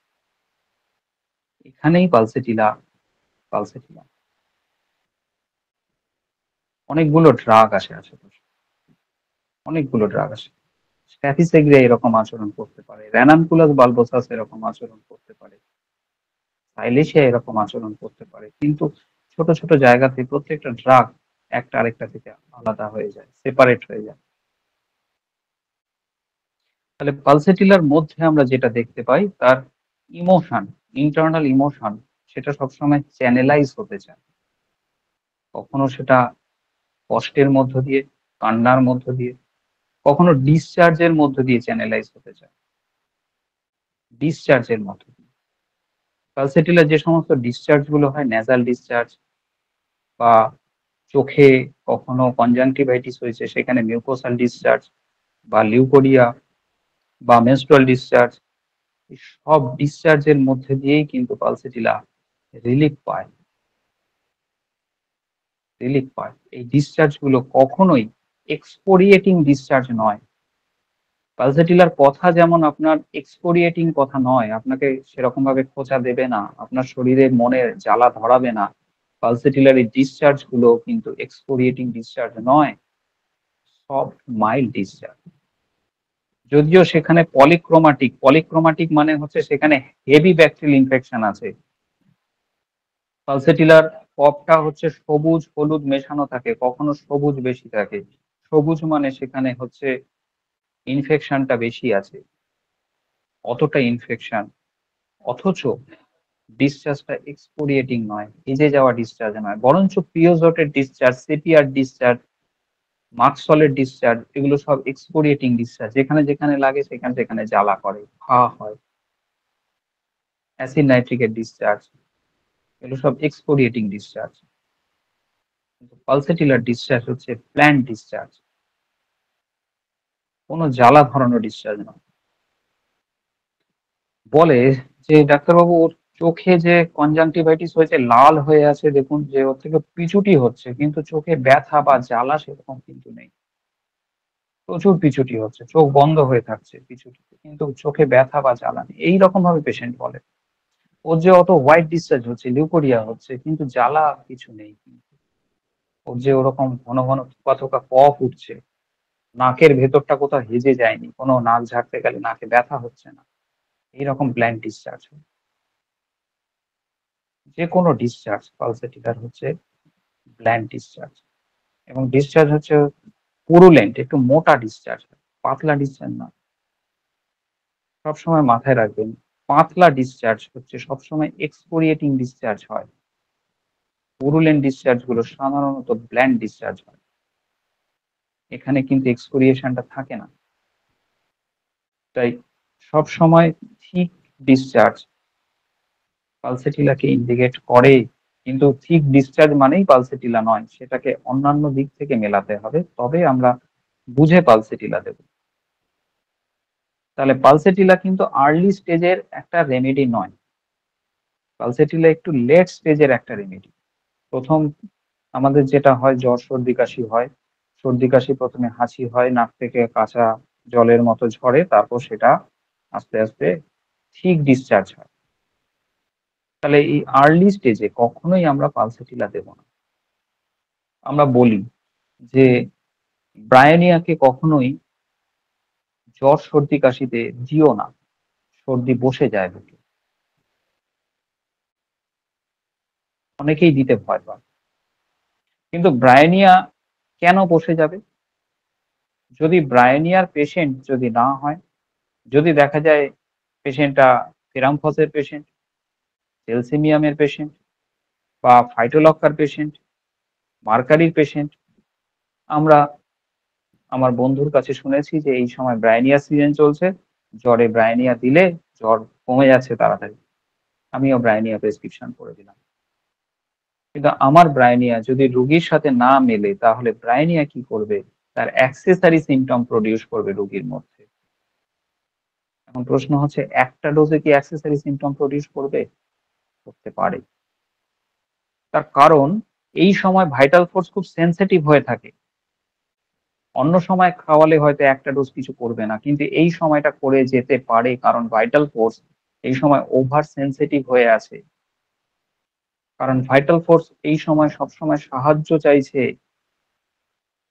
এখানেই পালসেটিলা অনেকগুলো ড্রাগ আসে আশেপাশে, অনেকগুলো ড্রাগ আসে। স্ট্যাফিসেগ্রিয়া এরকম আচরণ করতে পারে, র্যানানকুলাস বালবোসাস এরকম আচরণ করতে পারে, সাইলেশিয়া এরকম আচরণ করতে পারে। কিন্তু ছোট ছোট জায়গাতে প্রত্যেকটা ড্রাগ একটা আরেকটা থেকে আলাদা হয়ে যায়, সেপারেট হয়ে যায়। তাহলে পালসেটিলার মধ্যে আমরা যেটা দেখতে পাই, তার ইমোশন, ইন্টারনাল ইমোশন, সেটা সবসময় চ্যানেলাইজ হতে চায়। কখনো সেটা কষ্টের মধ্য দিয়ে, কান্নার মধ্য দিয়ে, কখনো ডিসচার্জের মধ্য দিয়ে চ্যানেলাইজ হতে চায়, ডিসচার্জের মধ্য দিয়ে। পালসেটিলার যে সমস্ত ডিসচার্জ গুলো হয়, ন্যাজাল ডিসচার্জ, বা চোখে কখনো কনজাংটিভাইটিস হয়েছে সেখানে মিউকোসাল ডিসচার্জ, বা লিউকোরিয়া, বা মেনস্ট্রুয়াল ডিসচার্জ, এই সব ডিসচার্জের মধ্যে দিয়েই কিন্তু পালসেটিলা রিলিফ পায়, রিলিফ পায়। এই ডিসচার্জ গুলো কখনোই এক্সপোরিয়েটিং ডিসচার্জ নয়। পালসেটিলার কথা যেমন আপনার এক্সপোরিয়েটিং কথা নয়, আপনাকে সেরকম ভাবে খোঁচা দেবে না, আপনার শরীরে মনের জ্বালা ধরাবে না, পালসেটিলার এই ডিসচার্জ গুলো কিন্তু এক্সপোরিয়েটিং ডিসচার্জ নয়, সফট মাইল্ড ডিসচার্জ। যদিও সেখানে পলিক্রোমাটিক, পলিক্রোমাটিক মানে হচ্ছে সেখানে হেভি ব্যাকটেরিয়াল ইনফেকশন আছে। পালসেটিলার কফটা হচ্ছে সবুজ হলুদ মেশানো থাকে, কখনো সবুজ বেশি থাকে। সবুজ মানে সেখানে হচ্ছে ইনফেকশনটা বেশি আছে, অতটা ইনফেকশন, অথচ ডিসচার্জটা এক্সপোরিয়েটিং নয়, ভিজে যাওয়া ডিসচার্জ নয়, বরঞ্চ পিওজোটের ডিসচার্জ, সিপিআর ডিসচার্জ, মার্কসলের ডিসচার্জ, এগুলো সব এক্সপোরিয়েটিং ডিসচার্জ। যেখানে যেখানে লাগে সেখানে সেখানে জ্বালা করে, খাওয়া হয়। অ্যাসিড নাইট্রিকের ডিসচার্জ, এগুলো সব এক্সপোরিয়েটিং ডিসচার্জ। কিন্তু পালসেটিলার ডিসচার্জ হচ্ছে প্ল্যান্ট ডিসচার্জ, কোনো জ্বালা ধরানো ডিসচার্জ নয়। বলে যে ডাক্তারবাবু, ওর চোখে যে কনজাংটিভাইটিস হয়েছে, লাল হয়ে আছে, দেখুন যে ওর থেকে পিছুটি হচ্ছে, কিন্তু চোখে ব্যথা বা জ্বালা সেরকম কিন্তু নেই। প্রচুর পিছুটি হচ্ছে, চোখ বন্ধ হয়ে থাকছে পিছুটিতে, কিন্তু চোখে ব্যথা বা জ্বালা নেই, এইরকম ভাবে পেশেন্ট বলে। ওর যে অত হোয়াইট ডিসচার্জ হচ্ছে, লিউকোরিয়া হচ্ছে, কিন্তু জ্বালা কিছু নেই। ওর যে ওরকম ঘন ঘন থোকা থোকা কফ উঠছে, নাকের ভেতরটা কোথাও হেজে যায়নি, কোনো নাক ঝাড়তে গেলে নাকে ব্যথা হচ্ছে না, এইরকম ব্ল্যান্ক ডিসচার্জ। যে কোনো ডিসচার্জ পালসেটিভার হচ্ছে ব্ল্যান্ক ডিসচার্জ। এবং ডিসচার্জ হচ্ছে পুরুলেন্ট, একটু মোটা ডিসচার্জ, পাতলা ডিসচার্জ না। সবসময় মাথায় রাখবেন, পাতলা ডিসচার্জ হচ্ছে সবসময় এক্সপোরিয়েটিং ডিসচার্জ হয়, পুরুলেন্ট ডিসচার্জ গুলো সাধারণত ব্ল্যান্ক ডিসচার্জ হয়। এখানে কিন্তু এক্সপোরিয়েশনটা থাকে না। তাই সবসময় ঠিক ডিসচার্জ পালসেটিলাকে ইন্ডিকেট করে, কিন্তু ঠিক ডিসচার্জ মানেই পালসেটিলা নয়, সেটাকে অন্যান্য দিক থেকে মেলাতে হবে, তবে আমরা বুঝে পালসেটিলা দেব। তাহলে পালসেটিলা কিন্তু আর্লি স্টেজের একটা রেমেডি নয়, পালসেটিলা একটু লেট স্টেজের একটা রেমেডি। প্রথম আমাদের যেটা হয়, জ্বর সর্দি কাশি হয়, সর্দি কাশি প্রথমে হাঁচি হয়, নাক থেকে কাঁচা জলের মতো ঝরে, তারপর সেটা আস্তে আস্তে ঠিক ডিসচার্জ হয়। তাহলে এই আর্লি স্টেজে কখনোই আমরা পালসেটিলা দেব না। আমরা বলি যে ব্রায়োনিয়াকে কখনোই জ্বর সর্দি কাশিতে দিও না, সর্দি বসে যায় বুকে। অনেকেই দিতে ভয় পায়। কিন্তু ব্রায়োনিয়া কেন বসে যাবে? যদি ব্রায়োনিয়ার পেশেন্ট যদি না হয়, যদি দেখা যায় পেশেন্টটা থেরামফসের পেশেন্ট, সেলসিমিয়ামের পেশেন্ট বা ফাইটোলক্কার পেশেন্ট, মার্কারির পেশেন্ট, আমরা আমার বন্ধুর কাছে শুনেছি যে এই সময় ব্রায়োনিয়া সিজন চলছে, জ্বরে ব্রায়োনিয়া দিলে জ্বর কমে যাচ্ছে তাড়াতাড়ি। আমিও ব্রায়োনিয়া প্রেসক্রিপশন করে দিলাম। কিন্তু আমার ব্রায়োনিয়া যদি রোগীর সাথে না মেলে, তাহলে ব্রায়োনিয়া কি করবে? তার অ্যাক্সেসরি সিম্পটম প্রডিউস করবে রোগীর মধ্যে। এখন প্রশ্ন হচ্ছে, একটা ডোজে কি অ্যাক্সেসরি সিম্পটম প্রডিউস করবে? করতে পারে। তার কারণ এই সময় ভাইটাল ফোর্স খুব সেনসিটিভ হয়ে থাকে। অন্য সময় খাওয়ালে হয়তো একটা ডোজ কিছু করবে না, কিন্তু এই সময়টা করে যেতে পারে, কারণ ভাইটাল ফোর্স এই সময় ওভার সেনসিটিভ হয়ে আছে। কারণ ভাইটাল ফোর্স এই সময় সবসময় সাহায্য চাইছে।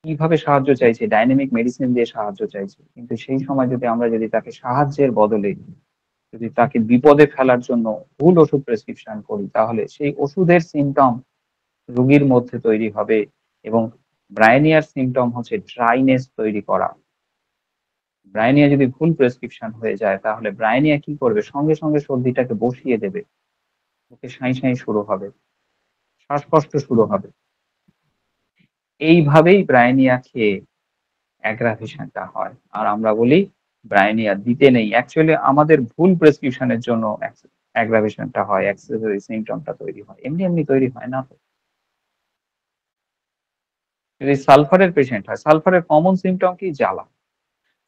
কিভাবে সাহায্য চাইছে? ডাইনামিক মেডিসিন দিয়ে সাহায্য চাইছে। কিন্তু সেই সময় যদি তাকে সাহায্যের বদলে যদি তাকে বিপদে ফেলার জন্য ভুল ওষুধ প্রেসক্রিপশন করি, তাহলে সেই ওষুধের সিম্পটম রোগীর মধ্যে তৈরি হবে। এবং ব্রায়োনিয়ার সিম্পটম হচ্ছে ড্রাইনেস তৈরি করা। ব্রায়োনিয়া যদি ভুল প্রেসক্রিপশন হয়ে যায়, তাহলে ব্রায়োনিয়া কি করবে? সঙ্গে সঙ্গে সর্দিটাকে বসিয়ে দেবে, বুকে সাঁই সাঁই শুরু হবে, শ্বাসকষ্ট শুরু হবে। এইভাবেই ব্রায়োনিয়া খেয়ে অ্যাগ্রাভেশনটা হয়। আর আমরা বলি ব্রায়োনিয়া দিতে নেই। অ্যাকচুয়ালি আমাদের ভুল প্রেসক্রিপশনের জন্য অ্যাগ্রাভেশনটা হয়, অ্যাক্সেসরি সিম্পটমটা তৈরি হয়। এমনি এমনি তৈরি হয় না তো। যদি সালফারের পেশেন্ট হয়, সালফারের কমন সিম্পটম কি? জ্বালা।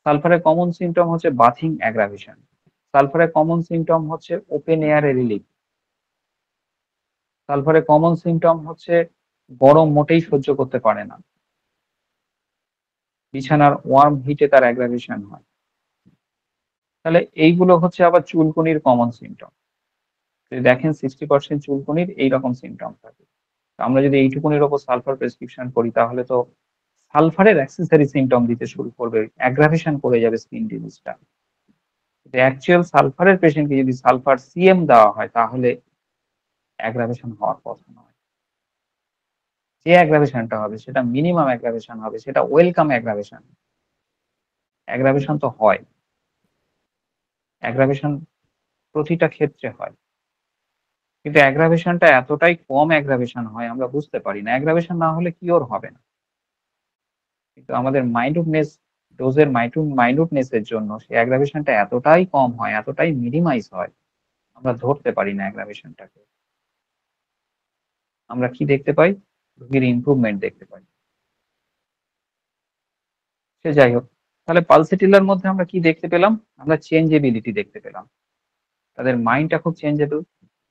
সালফারের কমন সিম্পটম হচ্ছে বাথিং অ্যাগ্রাভেশন। সালফারের কমন সিম্পটম হচ্ছে ওপেন এয়ারে রিলিফ। সালফারের কমন সিম্পটম হচ্ছে গরম মোটেই সহ্য করতে পারে না, বিছানার ওয়ার্ম হিটে তার অ্যাগ্রাভেশন হয়। তাহলে এইগুলো হচ্ছে আবার চুলকুনির কমন সিম্পটম। যদি দেখেন 60% চুলকুনির এইরকম সিম্পটম থাকে। তো আমরা যদি এইটুকুনির উপর সালফার প্রেসক্রিপশন করি, তাহলে তো সালফারের অ্যাক্সেসরি সিম্পটম দিতে শুরু করবে, অ্যাগ্রাভেশন করে যাবে স্কিন ডিজিজটা। কিন্তু অ্যাকচুয়াল সালফারের পেশেন্টকে যদি সালফার সিএম দেওয়া হয়, তাহলে অ্যাগ্রাভেশন হওয়ার কথা নয়। যে অ্যাগ্রাভেশনটা হবে সেটা মিনিমাম অ্যাগ্রাভেশন হবে, সেটা ওয়েলকাম অ্যাগ্রাভেশন। অ্যাগ্রাভেশন তো হয়, অ্যাগ্রাভেশন প্রতিটা ক্ষেত্রে হয়। কিন্তু অ্যাগ্রাভেশনটা এতটাই কম অ্যাগ্রাভেশন হয়, আমরা বুঝতে পারি না। অ্যাগ্রাভেশন না হলে কিওর হবে না। কিন্তু আমাদের মাইনুটনেস এর জন্য সেই অ্যাগ্রাভেশনটা এতটাই কম হয়, এতটাই মিনিমাইজ হয়, আমরা ধরতে পারি না অ্যাগ্রাভেশনটাকে। আমরা কি দেখতে পাই? রোগীর ইমপ্রুভমেন্ট দেখতে পাই। সে যাই হোক, তাহলে পালসেটিলার মধ্যে আমরা কি দেখতে পেলাম? আমরা চেঞ্জেবিলিটি দেখতে পেলাম। তাদের মাইন্ডটা খুব চেঞ্জেবল,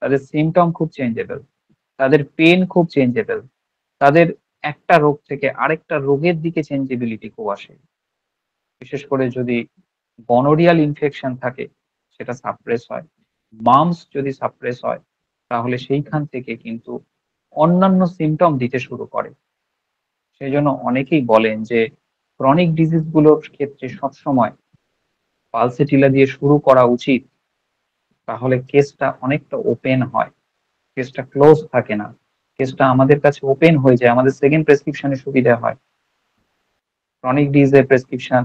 তাদের সিমটম খুব চেঞ্জেবল, তাদের পেন খুব চেঞ্জেবল, তাদের একটা রোগ থেকে আরেকটা রোগের দিকে চেঞ্জেবিলিটি খুব আসে। বিশেষ করে যদি গনোরিয়াল ইনফেকশন থাকে, সেটা সাপ্রেস হয়। মামস যদি সাপ্রেস হয়, তাহলে সেইখান থেকে কিন্তু অন্যান্য সিমটম দিতে শুরু করে। সেই জন্য অনেকেই বলেন যে ক্রনিক ডিজিজ গুলোর ক্ষেত্রে সবসময় পালসেটিলা দিয়ে শুরু করা উচিত। তাহলে কেসটা অনেকটা ওপেন হয়, কেসটা ক্লোজ থাকে না, কেসটা আমাদের কাছে ওপেন হয়ে যায়, আমাদের সেকেন্ড প্রেসক্রিপশনে সুবিধা হয়। ক্রনিক ডিজিজের প্রেসক্রিপশন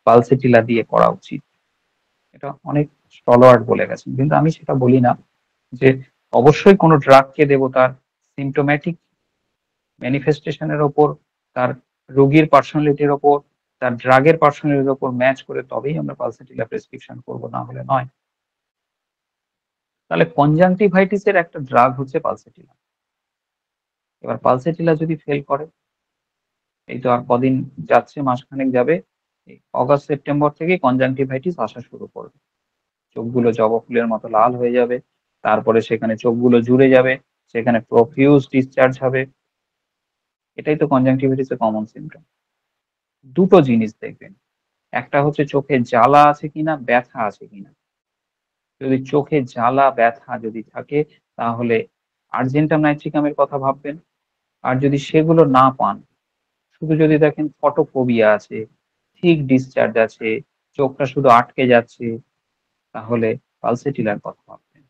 পালসেটিলা দিয়ে করা উচিত। এটা অনেক স্টলওয়ার্ড বলে গেছেন, কিন্তু আমি সেটা বলি না যে অবশ্যই কোনো ড্রাগকে দেব তার সিমটোম্যাটিক ম্যানিফেস্টেশনের ওপর, তার রোগীর পার্সোনালিটির ওপর, তার ড্রাগের পার্সোনালিটির ওপর ম্যাচ করে তবেই আমরা পালসেটিলা প্রেসক্রিপশন করব, না হলে নয়। তাহলে কনজাংটিভাইটিসের একটা ড্রাগ হচ্ছে পালসেটিলা। এবার পালসেটিলা যদি ফেল করে, এই তো আর কদিন যাচ্ছে, মাসখানেক যাবে, এই অগাস্ট সেপ্টেম্বর থেকে কনজাংটিভাইটিস আসা শুরু করবে। চোখগুলো জবা ফুলের মতো লাল হয়ে যাবে, তারপরে সেখানে চোখগুলো জুড়ে যাবে, সেখানে প্রফিউজ ডিসচার্জ হবে। এটাই তো কনজাংটিভাইটিসের কমন সিমটম। দুটো জিনিস দেখবেন। একটা হচ্ছে চোখে জ্বালা আছে কিনা, ব্যথা আছে কিনা। যদি চোখে জ্বালা, ব্যথা যদি থাকে তাহলে আর্জেন্টাম নাইট্রিকামের কথা ভাববেন। আর যদি সেগুলো না পান, শুধু যদি দেখেন ফটোফোবিয়া আছে, থিক ডিসচার্জ আছে, চোখটা শুধু আটকে যাচ্ছে, তাহলে পালসেটিলার কথা ভাববেন।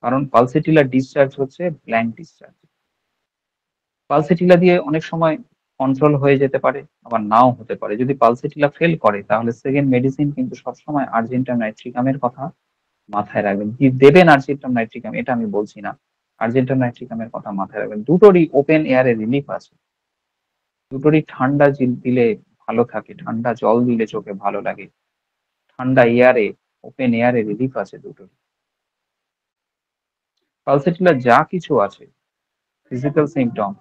কারণ পালসেটিলার ডিসচার্জ হচ্ছে ব্ল্যাঙ্ক ডিসচার্জ। পালসেটিলা দিয়ে অনেক সময় কন্ট্রোল হয়ে যেতে পারে, আবার নাও হতে পারে। যদি পালসেটিলা ফেল করে তাহলে সেকেন্ড মেডিসিন কিন্তু সবসময় আর্জেন্টাম নাইট্রিকামের কথা মাথায় রাখবেন। কি দেবেন আর্জেন্টাম নাইট্রিকাম এটা আমি বলছি না। আর্জেন্টাম নাইট্রিকামের কথা মাথায় রাখবেন। দুটোরই ওপেন এয়ারে রিলিফ আছে। দুটোরই ঠান্ডা দিলে ভালো থাকে, ঠান্ডা জল দিলে চোখে ভালো লাগে। ঠান্ডা এয়ারে, ওপেন এয়ারে রিলিফ আছে দুটোরই। পালসেটিলার যা কিছু আছে ফিজিক্যাল সিম্পটম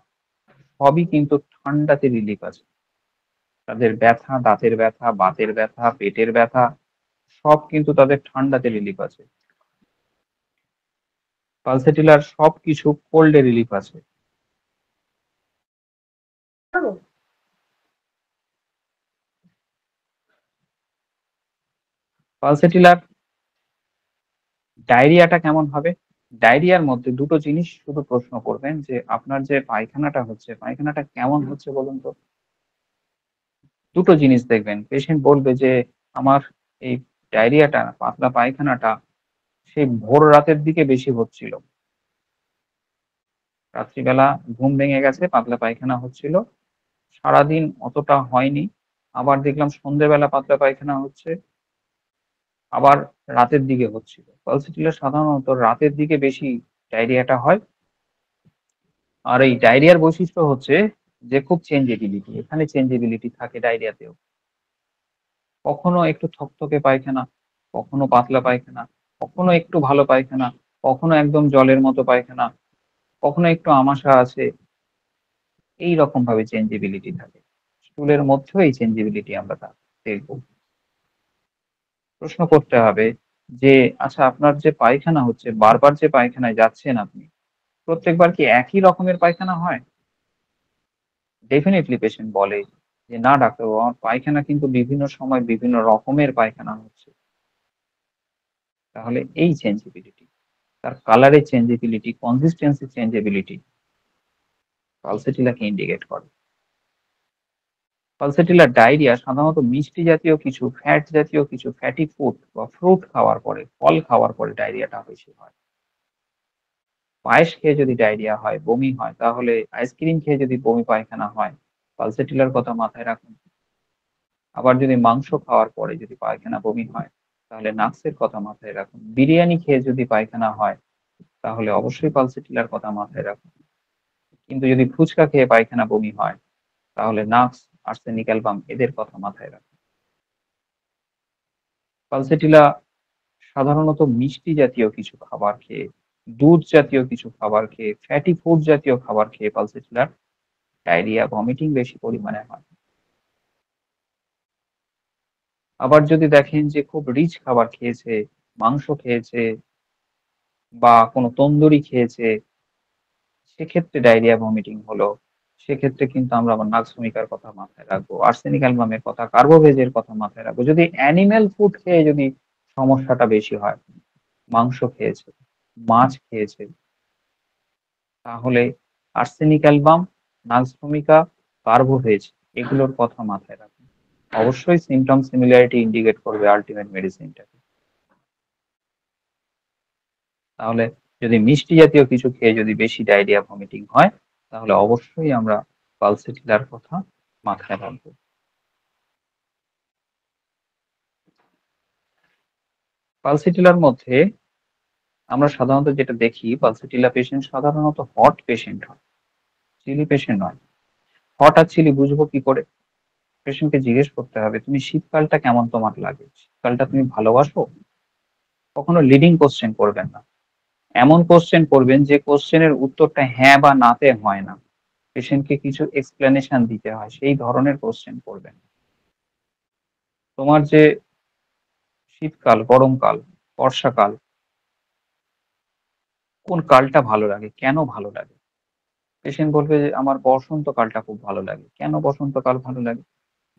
সবই কিন্তু ঠান্ডাতে রিলিফ আছে। তাদের ব্যথা, দাঁতের ব্যথা, বাতের ব্যথা, পেটের ব্যথা সব কিন্তু তাদের ঠান্ডাতে রিলিফ আছে। পালসেটিলার সবকিছু কোল্ডে রিলিফ আছে। পালসেটিলার ডায়রিয়াটা কেমন হবে? ডায়রিয়ার মধ্যে দুটো জিনিস শুধু প্রশ্ন করবেন যে আপনার যে পায়খানাটা হচ্ছে, পায়খানাটা কেমন হচ্ছে বলুন তো? দুটো জিনিস দেখবেন। পেশেন্ট বলবে যে আমার এই ডায়রিয়াটা, পাতলা পায়খানাটা সেই ভোর রাতের দিকে বেশি হচ্ছিল। রাত্রিবেলা ঘুম ভেঙে গেছে, পাতলা পায়খানা হচ্ছিল। সারাদিন অতটা হয়নি। আবার দেখলাম সন্ধ্যেবেলা পাতলা পায়খানা হচ্ছে, আবার রাতের দিকে হচ্ছিল। পালসেটিলার সাধারণত রাতের দিকে বেশি ডায়রিয়াটা হয়। আর এই ডায়রিয়ার বৈশিষ্ট্য হচ্ছে যে খুব চেঞ্জেবিলিটি। এখানে চেঞ্জেবিলিটি থাকে ডায়রিয়াতেও। কখনো একটু থকথকে পায়খানা, কখনো পাতলা পায়খানা, কখনো একটু ভালো পায়খানা, কখনো একদম জলের মতো পায়খানা, কখনো একটু আমাশা আছে। এই রকম ভাবে চেঞ্জেবিলিটি থাকে। স্টুলের মধ্যেও এই চেঞ্জেবিলিটি আমরা দেখবো। প্রশ্ন করতে হবে যে আচ্ছা আপনার যে পায়খানা হচ্ছে, বারবার যে পায়খানায় যাচ্ছেন আপনি, প্রত্যেকবার কি একই রকমের পায়খানা হয়? ডেফিনিটলি পেশেন্ট বলে যে না ডাক্তারবাবু, আমার পায়খানা কিন্তু বিভিন্ন সময় বিভিন্ন রকমের পায়খানা হচ্ছে। তাহলে এই চেঞ্জেবিলিটি, তার কালারের চেঞ্জেবিলিটি, কনসিস্টেন্সি চেঞ্জেবিলিটি পালসেটিলাকে ইন্ডিকেট করে। পালসেটিলার ডায়রিয়া সাধারণত মিষ্টি জাতীয় কিছু, ফ্যাট জাতীয় কিছু, ফ্যাটি ফুড বা ফ্রুট খাওয়ার পরে, ফল খাওয়ার পরে ডায়রিয়াটা বেশি হয়। পায়েস খেয়ে যদি ডায়রিয়া হয়, বমি হয়, তাহলে আইসক্রিম খেয়ে যদি বমি পায়খানা হয়, পালসেটিলার কথা মাথায় রাখুন। আবার যদি মাংস খাওয়ার পরে যদি পায়খানা বমি হয়, তাহলে নাক্সের কথা মাথায় রাখুন। বিরিয়ানি খেয়ে যদি পায়খানা হয়, তাহলে অবশ্যই পালসেটিলার কথা মাথায় রাখুন। কিন্তু যদি ফুচকা খেয়ে পায়খানা বমি হয়, তাহলে নাক্স, আর্সেনিক অ্যালবাম এদের কথা মাথায় রাখুন। পালসেটিলা সাধারণত মিষ্টি জাতীয় কিছু খাবার খেয়ে, দুধ জাতীয় কিছু খাবার খেয়ে, ফ্যাটি ফুড জাতীয় খাবার খেয়ে পালসেটিলার ডায়রিয়া, ভমিটিং বেশি পরিমাণে হয়। আবার যদি দেখেন যে খুব রিচ খাবার খেয়েছে, মাংস খেয়েছে বা কোনো তন্দুরি খেয়েছে, সেক্ষেত্রে ডায়রিয়া, ভমিটিং হলো, সেক্ষেত্রে কিন্তু আমরা আবার নাগভূমিকার কথা মাথায় রাখবো, আর্সেনিক অ্যালবামের কথা, কার্বোভেজের কথা মাথায় রাখবো। যদি অ্যানিমেল ফুড খেয়ে যদি সমস্যাটা বেশি হয়, মাংস খেয়েছে, মাছ খেয়েছে, তাহলে আর্সেনিক অ্যালবাম, নাগভূমিকা, কার্বোভেজ এগুলোর কথা মাথায় রাখুন। অবশ্যই সিমটম সিমিলারিটি ইন্ডিকেট করবে আলটিমেট মেডিসিনটাকে। তাহলে যদি মিষ্টি জাতীয় কিছু খেয়ে যদি বেশি ডায়রিয়া, ভমিটিং হয়, তাহলে অবশ্যই আমরা পালসেটিলার কথা মাথায় রাখবো। পালসেটিলার মধ্যে আমরা সাধারণত যেটা দেখি, পালসেটিলা পেশেন্ট সাধারণত হট পেশেন্ট হয়, চিলি পেশেন্ট নয়। হট আর চিলি বুঝবো কি করে? পেশেন্টকে জিজ্ঞেস করতে হবে তুমি শীতকালটা কেমন তোমার লাগে, শীতকালটা তুমি ভালোবাসো? কখনো লিডিং কোশ্চেন করবেন না। এমন কোশ্চেন করবেন যে কোশ্চেনের উত্তরটা হ্যাঁ বা নাতে হয় না, পেশেন্টকে কিছু এক্সপ্লেনেশন দিতে হয়, সেই ধরনের কোশ্চেন করবেন। তোমার যে শীতকাল, গরমকাল, বর্ষাকাল, কোন কালটা ভালো লাগে, কেন ভালো লাগে? পেশেন্ট বলবে যে আমার বসন্তকালটা খুব ভালো লাগে। কেন বসন্তকাল ভালো লাগে?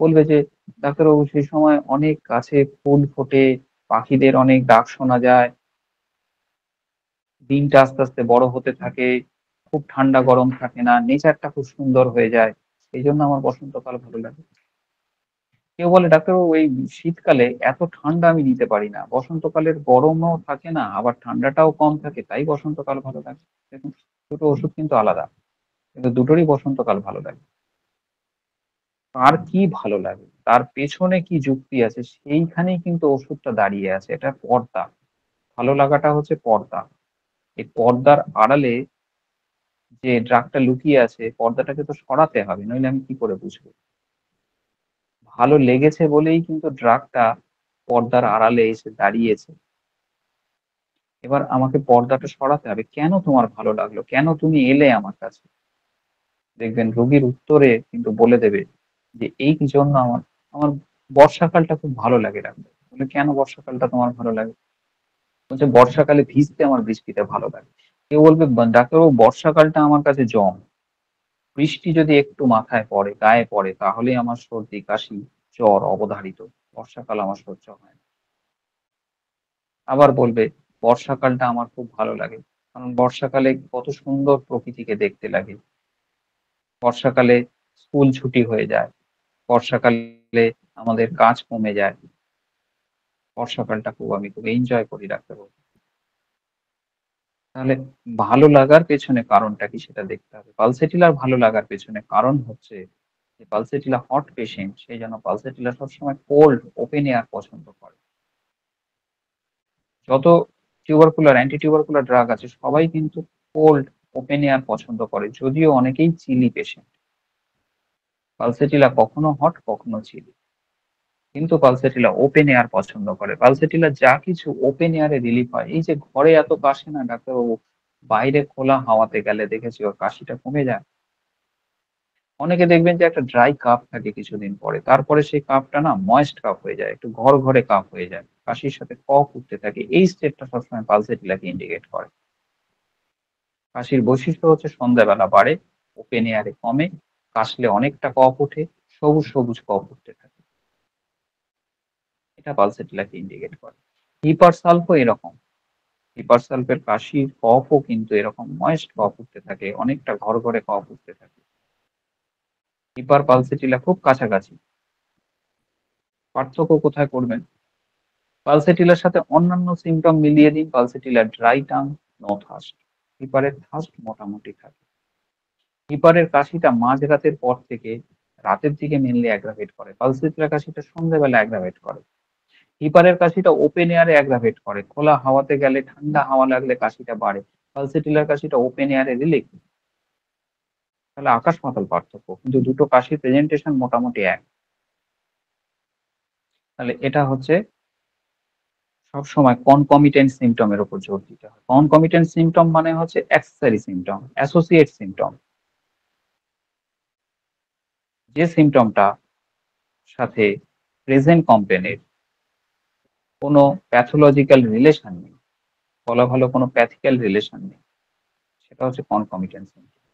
বলবে যে ডাক্তারবাবু সেই সময় অনেক গাছে ফুল ফোটে, পাখিদের অনেক ডাক শোনা যায়, দিনটা আস্তে আস্তে বড় হতে থাকে, খুব ঠান্ডা গরম থাকে না, নেচারটা খুব সুন্দর হয়ে যায়। সেই জন্য আমার বসন্তকাল ভালো লাগে। কেউ বলে ডাক্তারবাবু এই শীতকালে এত ঠান্ডা আমি নিতে পারি না, বসন্তকালের গরমও থাকে না আবার ঠান্ডাটাও কম থাকে, তাই বসন্তকাল ভালো লাগে। দেখুন, দুটো ওষুধ কিন্তু আলাদা, কিন্তু দুটোরই বসন্তকাল ভালো লাগে। তার কি ভালো লাগে, তার পেছনে কি যুক্তি আছে, সেইখানেই কিন্তু ওষুধটা দাঁড়িয়ে আছে। এটা পর্দা। ভালো লাগাটা হচ্ছে পর্দা। এই পর্দার আড়ালে যে ড্রাগটা লুকিয়ে আছে, পর্দাটাকে তো সরাতে হবে, নইলে আমি কি করে বুঝবো? ভালো লেগেছে বলেই কিন্তু ড্রাগটা পর্দার আড়ালে এসে দাঁড়িয়েছে। এবার আমাকে পর্দাটা সরাতে হবে। কেন তোমার ভালো লাগলো? কেন তুমি এলে আমার কাছে? দেখবেন রোগীর উত্তরে কিন্তু বলে দেবে যে এই জন্য আমার আমার বর্ষাকালটা খুব ভালো লাগে ডাক্তার। বলে কেন বর্ষাকালটা তোমার ভালো লাগে? বলছে বর্ষাকালে ভিজতে আমার বৃষ্টিতে ভালো লাগে। কেউ বলবে ডাক্তারবাবু বর্ষাকালটা আমার কাছে জম। বৃষ্টি যদি একটু মাথায় পড়ে, গায়ে পড়ে, তাহলেই আমার সর্দি, কাশি, জ্বর অবধারিত। বর্ষাকাল আমার সহ্য হয় না। আবার বলবে বর্ষাকালটা আমার খুব ভালো লাগে। কারণ বর্ষাকালে কত সুন্দর প্রকৃতিকে দেখতে লাগে। বর্ষাকালে স্কুল ছুটি হয়ে যায়। বর্ষাকালে আমাদের কাজ কমে যায়। বর্ষাকালটা আমি খুব এনজয় করি ডাক্তারবাবু। তাহলে ভালো লাগার পেছনে কারণটা কি সেটা দেখতে হবে। পালসেটিলার ভালো লাগার পেছনে কারণ হচ্ছে যে পালসেটিলা হট পেশেন্ট, সেই জন্য পালসেটিলা সবসময় কোল্ড ওপেন এয়ার পছন্দ করে। যত টিউবারকুলার অ্যান্টি টিউবারকুলার ড্রাগ আছে সবাই কিন্তু কোল্ড ওপেন এয়ার পছন্দ করে, যদিও অনেকেই চিলি পেশেন্ট। পালসেটিলা কখনো হট কখনো চিলি, কিন্তু পালসেটিলা ওপেন এয়ার পছন্দ করে। পালসেটিলা যা কিছু ওপেন এয়ারে রিলিফ হয়। এই যে ঘরে এত কাশে না ডাক্তারবাবু, বাইরে খোলা হাওয়াতে গেলে দেখেছি ওর কাশিটা কমে যায়। অনেকে দেখবেন যে একটা ড্রাই কাফ থাকে কিছুদিন পরে, তারপরে সেই কাফটা না ময়েস্ট কাফ হয়ে যায়, একটু ঘর ঘরে কাফ হয়ে যায়, কাশির সাথে কফ উঠতে থাকে। এই স্টেটটা সবসময় পালসেটিলাকে ইন্ডিকেট করে। কাশির বৈশিষ্ট্য হচ্ছে সন্ধ্যাবেলা বাড়ে, ওপেন এয়ারে কমে, কাশলে অনেকটা কফ ওঠে, সবুজ সবুজ কফ উঠতে থাকে। এটা পালসেটিলাকে ইন্ডিকেট করে। হিপার সালফও এরকম। হিপার সালফের কাশির কফও কিন্তু এরকম ময়েস্ট কফ উঠতে থাকে, অনেকটা ঘর ঘরে কফ উঠতে থাকে। হিপার পালসেটিলা খুব কাছাকাছি। পার্থক্য কোথায় করবেন? পালসেটিলার সাথে অন্যান্য সিমটম মিলিয়ে দিন। পালসেটিলার ড্রাই টাং, নো থার্স্ট। হিপারের থার্স্ট মোটামুটি থাকে। হিপারের কাশিটা মাঝরাতের পর থেকে রাতের দিকে মেনলি অ্যাগ্রাভেট করে। পালসেটিলার কাশিটা সন্ধ্যাবেলা অ্যাগ্রাভেট করে। হিপারের কাশিটা ওপেন এয়ারে অ্যাগ্রাভেট করে। খোলা হাওয়াতে গেলে, ঠান্ডা হাওয়া লাগলে কাশিটা বাড়ে। পালসেটিলার কাশিটা ওপেন এয়ারে রিলিফ। তাহলে আকাশ পাতাল পার্থক্য, কিন্তু দুটো কাশির প্রেজেন্টেশন মোটামুটি এক। তাহলে এটা হচ্ছে সবসময় কনকমিটেন্ট সিমটমের উপর জোর দিতে হয়। কনকমিটেন্ট সিমটম মানে হচ্ছে অ্যাক্সেসরি সিমটম, অ্যাসোসিয়েট সিমটম। যে সিমটমটা সাথে প্রেজেন্ট কমপ্লেনের কোনো প্যাথোলজিক্যাল রিলেশন নেই, বলা ভালো কোনো প্যাথিক্যাল রিলেশন নেই, সেটা হচ্ছে কনকমিটেন্ট সিমটম।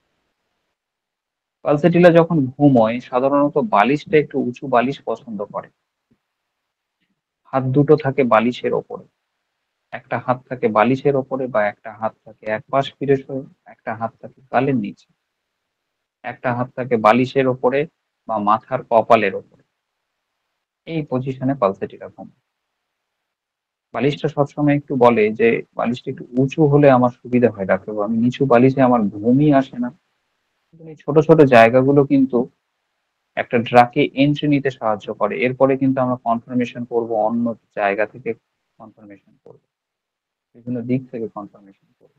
পালসেটিলা যখন ঘুমোয় সাধারণত বালিশটা একটু উঁচু বালিশ পছন্দ করে। হাত দুটো থাকে বালিশের ওপরে। একটা হাত থাকে বালিশের ওপরে, বা একটা হাত থাকে এক পাশ ফিরে শুয়ে, একটা হাত থাকে গালের নিচে, একটা হাত থাকে বালিশের ওপরে বা মাথার কপালের ওপরে। এই পজিশনে পালসেটিলা ঘুমায়। বালিশটা সবসময় একটু বলে যে বালিশটা একটু উঁচু হলে আমার সুবিধা হয় ডাক্তারবাবু, আমি নিচু বালিশে আমার ঘুমই আসে না। কিন্তু এই ছোট ছোট জায়গাগুলো কিন্তু একটা ড্রাগে এন্ট্রি নিতে সাহায্য করে। এরপরে কিন্তু আমরা কনফার্মেশন করব, অন্য জায়গা থেকে কনফার্মেশন করব, বিভিন্ন দিক থেকে কনফার্মেশন করব।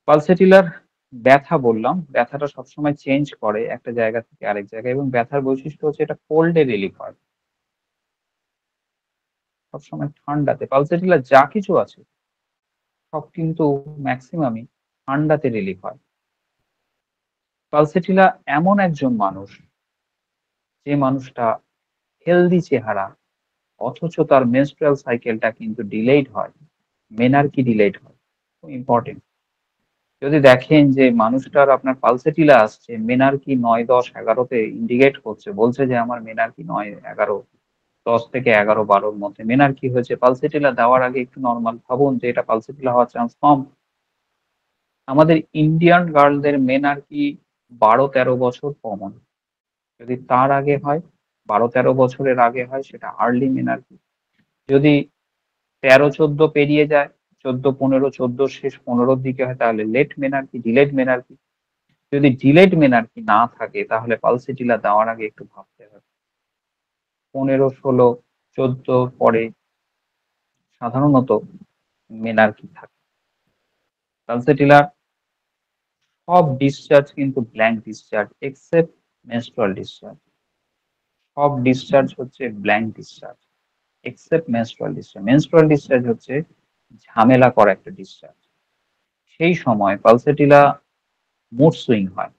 পালসেটিলার ব্যথা বললাম, ব্যথাটা সবসময় চেঞ্জ করে একটা জায়গা থেকে আরেক জায়গায়, এবং ব্যথার বৈশিষ্ট্য হচ্ছে এটা কোল্ডে রিলিফ হয়, সবসময় ঠান্ডাতে। পালসেটিলার যা কিছু আছে সব কিন্তু ম্যাক্সিমামই ঠান্ডাতে রিলিফ হয়। পালসেটিলা এমন একজন মানুষ, যে মানুষটা হেলদি চেহারা, অথচ তার মেনস্ট্রুয়াল সাইকেলটা কিন্তু ডিলেইড হয়। মেনার্কি ডিলেইড হয়, খুব ইম্পর্টেন্ট। যদি দেখেন যে মানুষটার আপনার পালসেটিলা আসছে, মেনার্কি ৯, ১০, ১১-তে ইন্ডিকেট করছে, বলছে যে আমার মেনার্কি ৯, ১১, ১০ থেকে ১১, ১২-র মধ্যে মেনার্কি হয়েছে। পালসেটিলা দেওয়ার আগে একটু নরমাল ভাবুন যে এটা পালসেটিলা হওয়ার চান্স কম। আমাদের ইন্ডিয়ান গার্লদের মেনার্কি ১২, ১৩ বছর কমন। যদি তার আগে হয়, ১২, ১৩ বছরের আগে হয় সেটা আর্লি মেনার্কি। যদি ১৩, ১৪ পেরিয়ে যায়, ১৪, ১৫, ১৪ শেষ ১৫-র দিকে হয় তাহলে লেট মেনার্কি, ডিলেড মেনার্কি। যদি ডিলেড মেনার্কি না থাকে তাহলে পালসেটিলা দেওয়ার আগে একটু ভাবতে হবে। ১৫, ১৬, ১৪ পরে সাধারণত মেনার্কি থাকে। পালসেটিলার সব ডিসচার্জ কিন্তু blank discharge except menstrual discharge. সব ডিসচার্জ হচ্ছে blank discharge except menstrual discharge. Menstrual discharge হচ্ছে ঝামেলা করা একটা ডিসচার্জ। সেই সময় পালসেটিলা মুড সুইং হয়,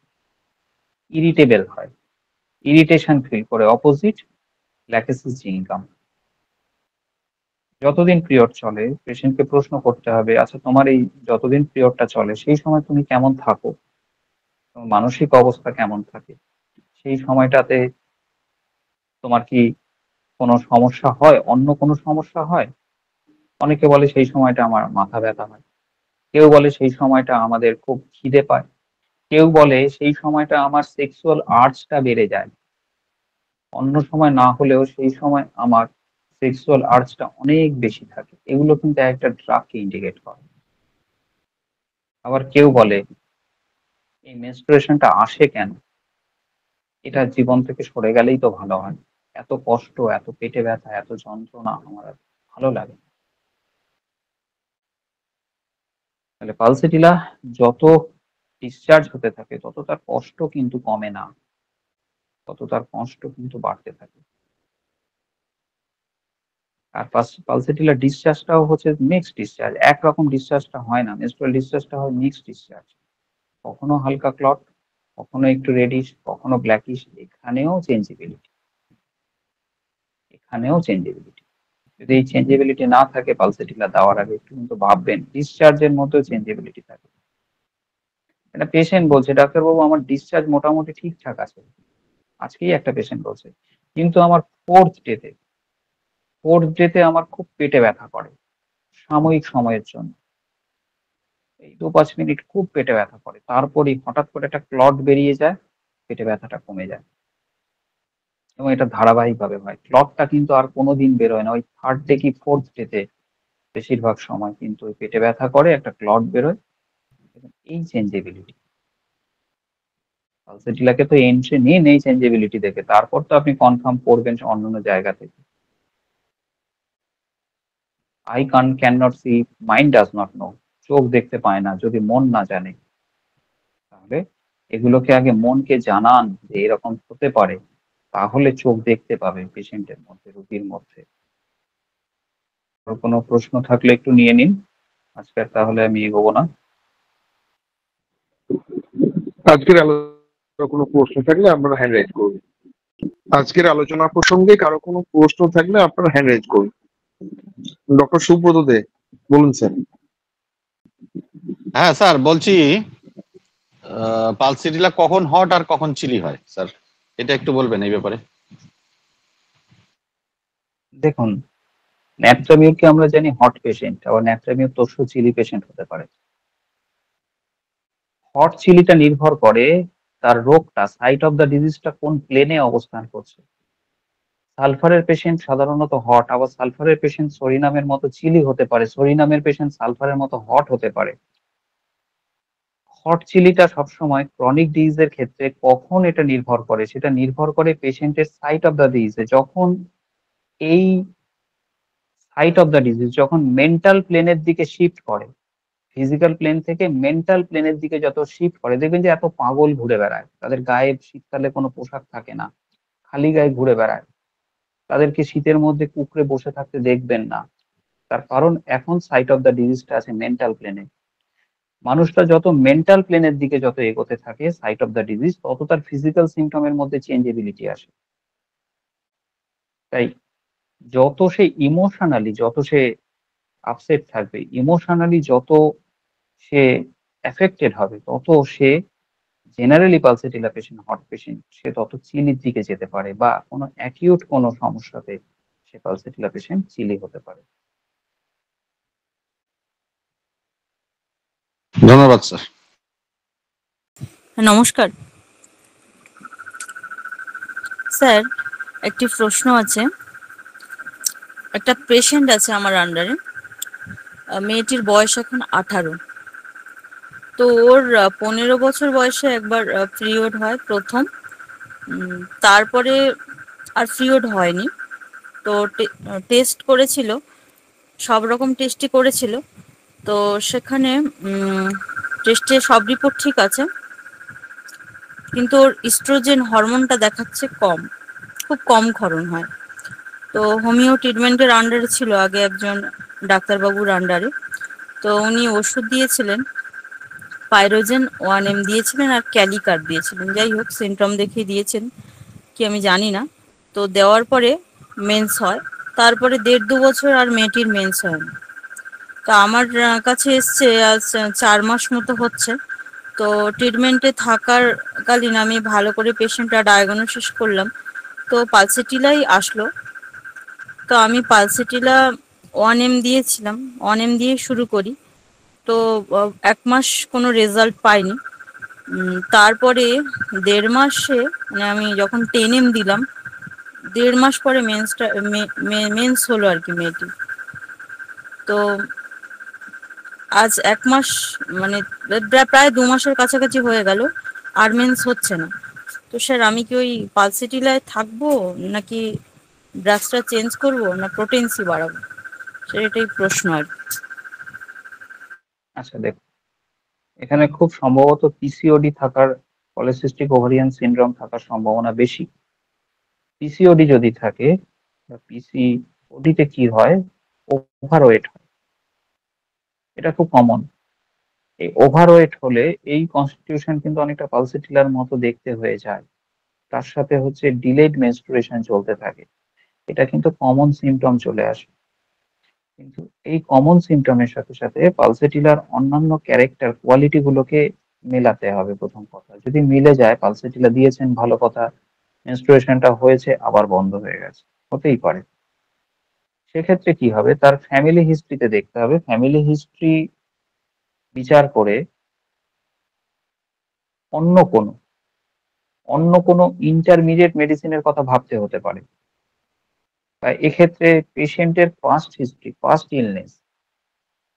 ইরিটেবল হয়, ইরিটেশন ফিল করে, অপোজিট ল্যাক্টেসিস জিঙ্কাম। যতদিন পিরিয়ড চলে পেশেন্টকে প্রশ্ন করতে হবে, আচ্ছা তোমার এই যতদিন পিরিয়ডটা চলে সেই সময় তুমি কেমন থাকো, তোমার মানসিক অবস্থা কেমন থাকে, সেই সময়টাতে তোমার কি কোনো সমস্যা হয়, অন্য কোনো সমস্যা হয়? অনেকে বলে সেই সময়টা আমার মাথা ব্যথা হয়, কেউ বলে সেই সময়টা আমাদের খুব খিদে পায়, কেউ বলে সেই সময়টা আমার সেক্সুয়াল আর্জটা বেড়ে যায়, অন্য সময় না হলেও সেই সময় আমার সেক্সুয়াল আর্জটা অনেক বেশি থাকে। এগুলো কিন্তু একটা ড্রাগকে ইন্ডিকেট করে। আবার কেউ বলে এই মেনস্ট্রুয়েশনটা আসে কেন, এটা জীবন থেকে সরে গেলেই তো ভালো হয়, এত কষ্ট, এত পেটে ব্যথা, এত যন্ত্রণা আমার আর ভালো লাগে না। তাহলে পালসেটিলা যত ডিসচার্জ হতে থাকে তত তার কষ্ট কিন্তু কমে না, তত তার কষ্ট কিন্তু বাড়তে থাকে। আর পালসেটিলা ডিসচার্জটাও হচ্ছে মিক্সড ডিসচার্জ, একরকম ডিসচার্জটা হয় না। মেনস্ট্রুয়াল ডিসচার্জটা হয় মিক্সড ডিসচার্জ, কখনো হালকা ক্লট, কখনো একটু রেডিশ, কখনো ব্ল্যাকিশ। এখানেও চেঞ্জেবিলিটি, এখানেও চেঞ্জেবিলিটি। যদি এই চেঞ্জেবিলিটি না থাকে পালসেটিলা দেওয়ার আগে একটু কিন্তু ভাববেন, ডিসচার্জের মধ্যেও চেঞ্জেবিলিটি থাকে। একটা পেশেন্ট বলছে ডাক্তারবাবু আমার ডিসচার্জ মোটামুটি ঠিকঠাক আছে, আজকেই একটা পেশেন্ট বলছে, কিন্তু আমার ফোর্থ ডেতে আমার খুব পেটে ব্যথা করে সাময়িক সময়ের জন্য, এই ২-৫ মিনিট খুব পেটে ব্যথা করে, তারপরেই হঠাৎ করে একটা ক্লট বেরিয়ে যায়, পেটে ব্যথাটা কমে যায়। এবং এটা ধারাবাহিক ভাবে হয়, ক্লটটা কিন্তু আর কোনোদিন বেরোয় না, ওই থার্ড ডে কি ফোর্থ ডেতে বেশিরভাগ সময় কিন্তু ওই পেটে ব্যথা করে, একটা ক্লট বেরোয়। এবং এই চেঞ্জেবিলিটি, পালসেটিলাকে তো এন্ট্রি নিন এই চেঞ্জেবিলিটি দেখে, তারপর তো আপনি কনফার্ম করবেন অন্যান্য জায়গা থেকে। I can not see, mind does not know. চোখ দেখতে পায় না, যদি মন না জানে তাহলে এগুলোকে আগে মনকে জানান যে এরকম হতে পারে, তাহলে চোখ দেখতে পাবে পেশেন্টের মধ্যে, রোগীর মধ্যে। আর কোনো প্রশ্ন থাকলে একটু নিয়ে নিন, আজকে আর তাহলে আমি এগোবো না। আজকের আলোচনা কোনো প্রশ্ন থাকলে আপনারা হ্যান্ড রাইজ করুন। আজকের আলোচনা প্রসঙ্গে কারো কোনো প্রশ্ন থাকলে আপনারা হ্যান্ড রাইজ করুন। ডক্টর সুব্রত দে, বলুন স্যার। হ্যাঁ স্যার বলছি, পালসিটিলা কখন হট আর কখন চিলি হয় স্যার, এটা একটু বলবেন এই ব্যাপারে। দেখুন, ন্যাট্রামিউরকে আমরা জানি হট পেশেন্ট, আবার ন্যাট্রামিউর তোষু চিলি পেশেন্ট হতে পারে। হট চিলিটা নির্ভর করে তার রোগটা, সাইট অফ দ্য ডিজিজটা কোন প্লেনে অবস্থান করছে। সালফারের পেশেন্ট সাধারণত হট, আবার সালফারের পেশেন্ট সরিনামের মতো চিলি হতে পারে, সরিনামের পেশেন্ট সালফারের মতো হট হতে পারে। হট চিলিটা সবসময় ক্রনিক ডিজিজের ক্ষেত্রে কখন এটা নির্ভর করে, সেটা নির্ভর করে পেশেন্টের সাইট অফ দ্য ডিজিজে। যখন এই সাইট অফ দ্য ডিজিজ যখন মেন্টাল প্লেনের দিকে শিফট করে, ফিজিক্যাল প্লেন থেকে মেন্টাল প্লেনের দিকে যত শিফট করে, দেখবেন যে এত পাগল ঘুরে বেড়ায়, তাদের গায়ে শীতকালে কোনো পোশাক থাকে না, খালি গায়ে ঘুরে বেড়ায়, তাদেরকে শীতের মধ্যে কুঁকড়ে বসে থাকতে দেখবেন না। তার কারণ এখন সাইট অফ দ্য ডিজিজটা আছে মেন্টাল প্লেনে। মানুষটা যত মেন্টাল প্লেনের দিকে যত এগোতে থাকে সাইট অফ দ্য ডিজিজ, তত তার ফিজিক্যাল সিমটমের মধ্যে চেঞ্জেবিলিটি আসে। তাই যত সে ইমোশনালি, যত সে আপসেট থাকবে, ইমোশনালি যত সে এফেক্টেড হবে তত সে generally pulsatilla patient, hot patient, সে তত চিলির দিকে যেতে পারে বা কোনো অ্যাকিউট কোনো সমস্যাতে সে পালসেটিলা পেশেন্ট চিলি হতে পারে। ধন্যবাদ স্যার। নমস্কার স্যার, একটি প্রশ্ন আছে। একটা পেশেন্ট আছে আমার আন্ডারে, মেয়েটির বয়স এখন 18। তো ওর 15 বছর বয়সে একবার পিরিয়ড হয় প্রথম, তারপরে আর পিরিয়ড হয়নি। তো টেস্ট করেছিল, সব রকম টেস্টই করেছিল। তো সেখানে টেস্টে সব রিপোর্ট ঠিক আছে, কিন্তু ওর ইস্ট্রোজেন হরমোনটা দেখাচ্ছে কম, খুব কম ক্ষরণ হয়। তো হোমিও ট্রিটমেন্টের আন্ডারে ছিল আগে একজন ডাক্তারবাবুর আন্ডারে। তো উনি ওষুধ দিয়েছিলেন, পাইরোজেন 1M দিয়েছিলেন আর ক্যালিকার দিয়েছিলেন। যাই হোক, সিমটম দেখিয়ে দিয়েছেন কি আমি জানি না। তো দেওয়ার পরে মেন্স হয়, তারপরে 1.5-2 বছর আর মেয়েটির মেন্স হয় না। তো আমার কাছে এসছে আজ 4 মাস মতো হচ্ছে। তো ট্রিটমেন্টে থাকার কালীন আমি ভালো করে পেশেন্টটা ডায়াগনোসিস করলাম, তো পালসেটিলাই আসলো। তো আমি পালসেটিলা 1M দিয়েছিলাম, 1M দিয়ে শুরু করি। তো 1 মাস কোনো রেজাল্ট পাইনি। তারপরে 1.5 মাসে, মানে আমি যখন 10M দিলাম, 1.5 মাস পরে মেন্স হলো আর কি মেয়েটি। তো আজ 1 মাস, মানে প্রায় 2 মাসের কাছাকাছি হয়ে গেল, আর মেন্স হচ্ছে না। তো স্যার, আমি কি ওই পালসেটিলায় থাকবো, নাকি ড্রাগসটা চেঞ্জ করবো, না প্রোটেন্সি বাড়াবো? স্যার, এটাই প্রশ্ন আর কি। আচ্ছা দেখো, এখানে খুব সম্ভবত পিসিওডি থাকার, পলিসিস্টিক ওভারিয়ান সিনড্রোম থাকার সম্ভাবনা বেশি। পিসিওডি যদি থাকে, পিসিওডিতে কি হয়, ওভারওয়েট হয়, এটা খুব কমন। এই ওভারওয়েট হলে এই কনস্টিটিউশন কিন্তু অনেকটা পালসেটিলার মতো দেখতে হয়ে যায়। তার সাথে হচ্ছে ডিলেড মেনস্ট্রুয়েশন চলতে থাকে, এটা কিন্তু কমন সিমটম চলে আসে। কিন্তু এই কমন সিমটমের সাথে সাথে পালসেটিলার অন্যান্য ক্যারেক্টার কোয়ালিটি গুলোকে মেলাতে হবে। প্রথম কথা, যদি মিলে যায়, পালসেটিলা দিয়েছেন ভালো কথা, মেনস্ট্রুয়েশনটা হয়েছে আবার বন্ধ হয়ে গেছে, হতেই পারে। সেক্ষেত্রে কি হবে, তার ফ্যামিলি হিস্ট্রিতে দেখতে হবে। ফ্যামিলি হিস্ট্রি বিচার করে অন্য কোনো ইন্টারমিডিয়েট মেডিসিনের কথা ভাবতে হতে পারে। তাই এক্ষেত্রে পেশেন্টের পাস্ট হিস্ট্রি, পাস্ট ইলনেস,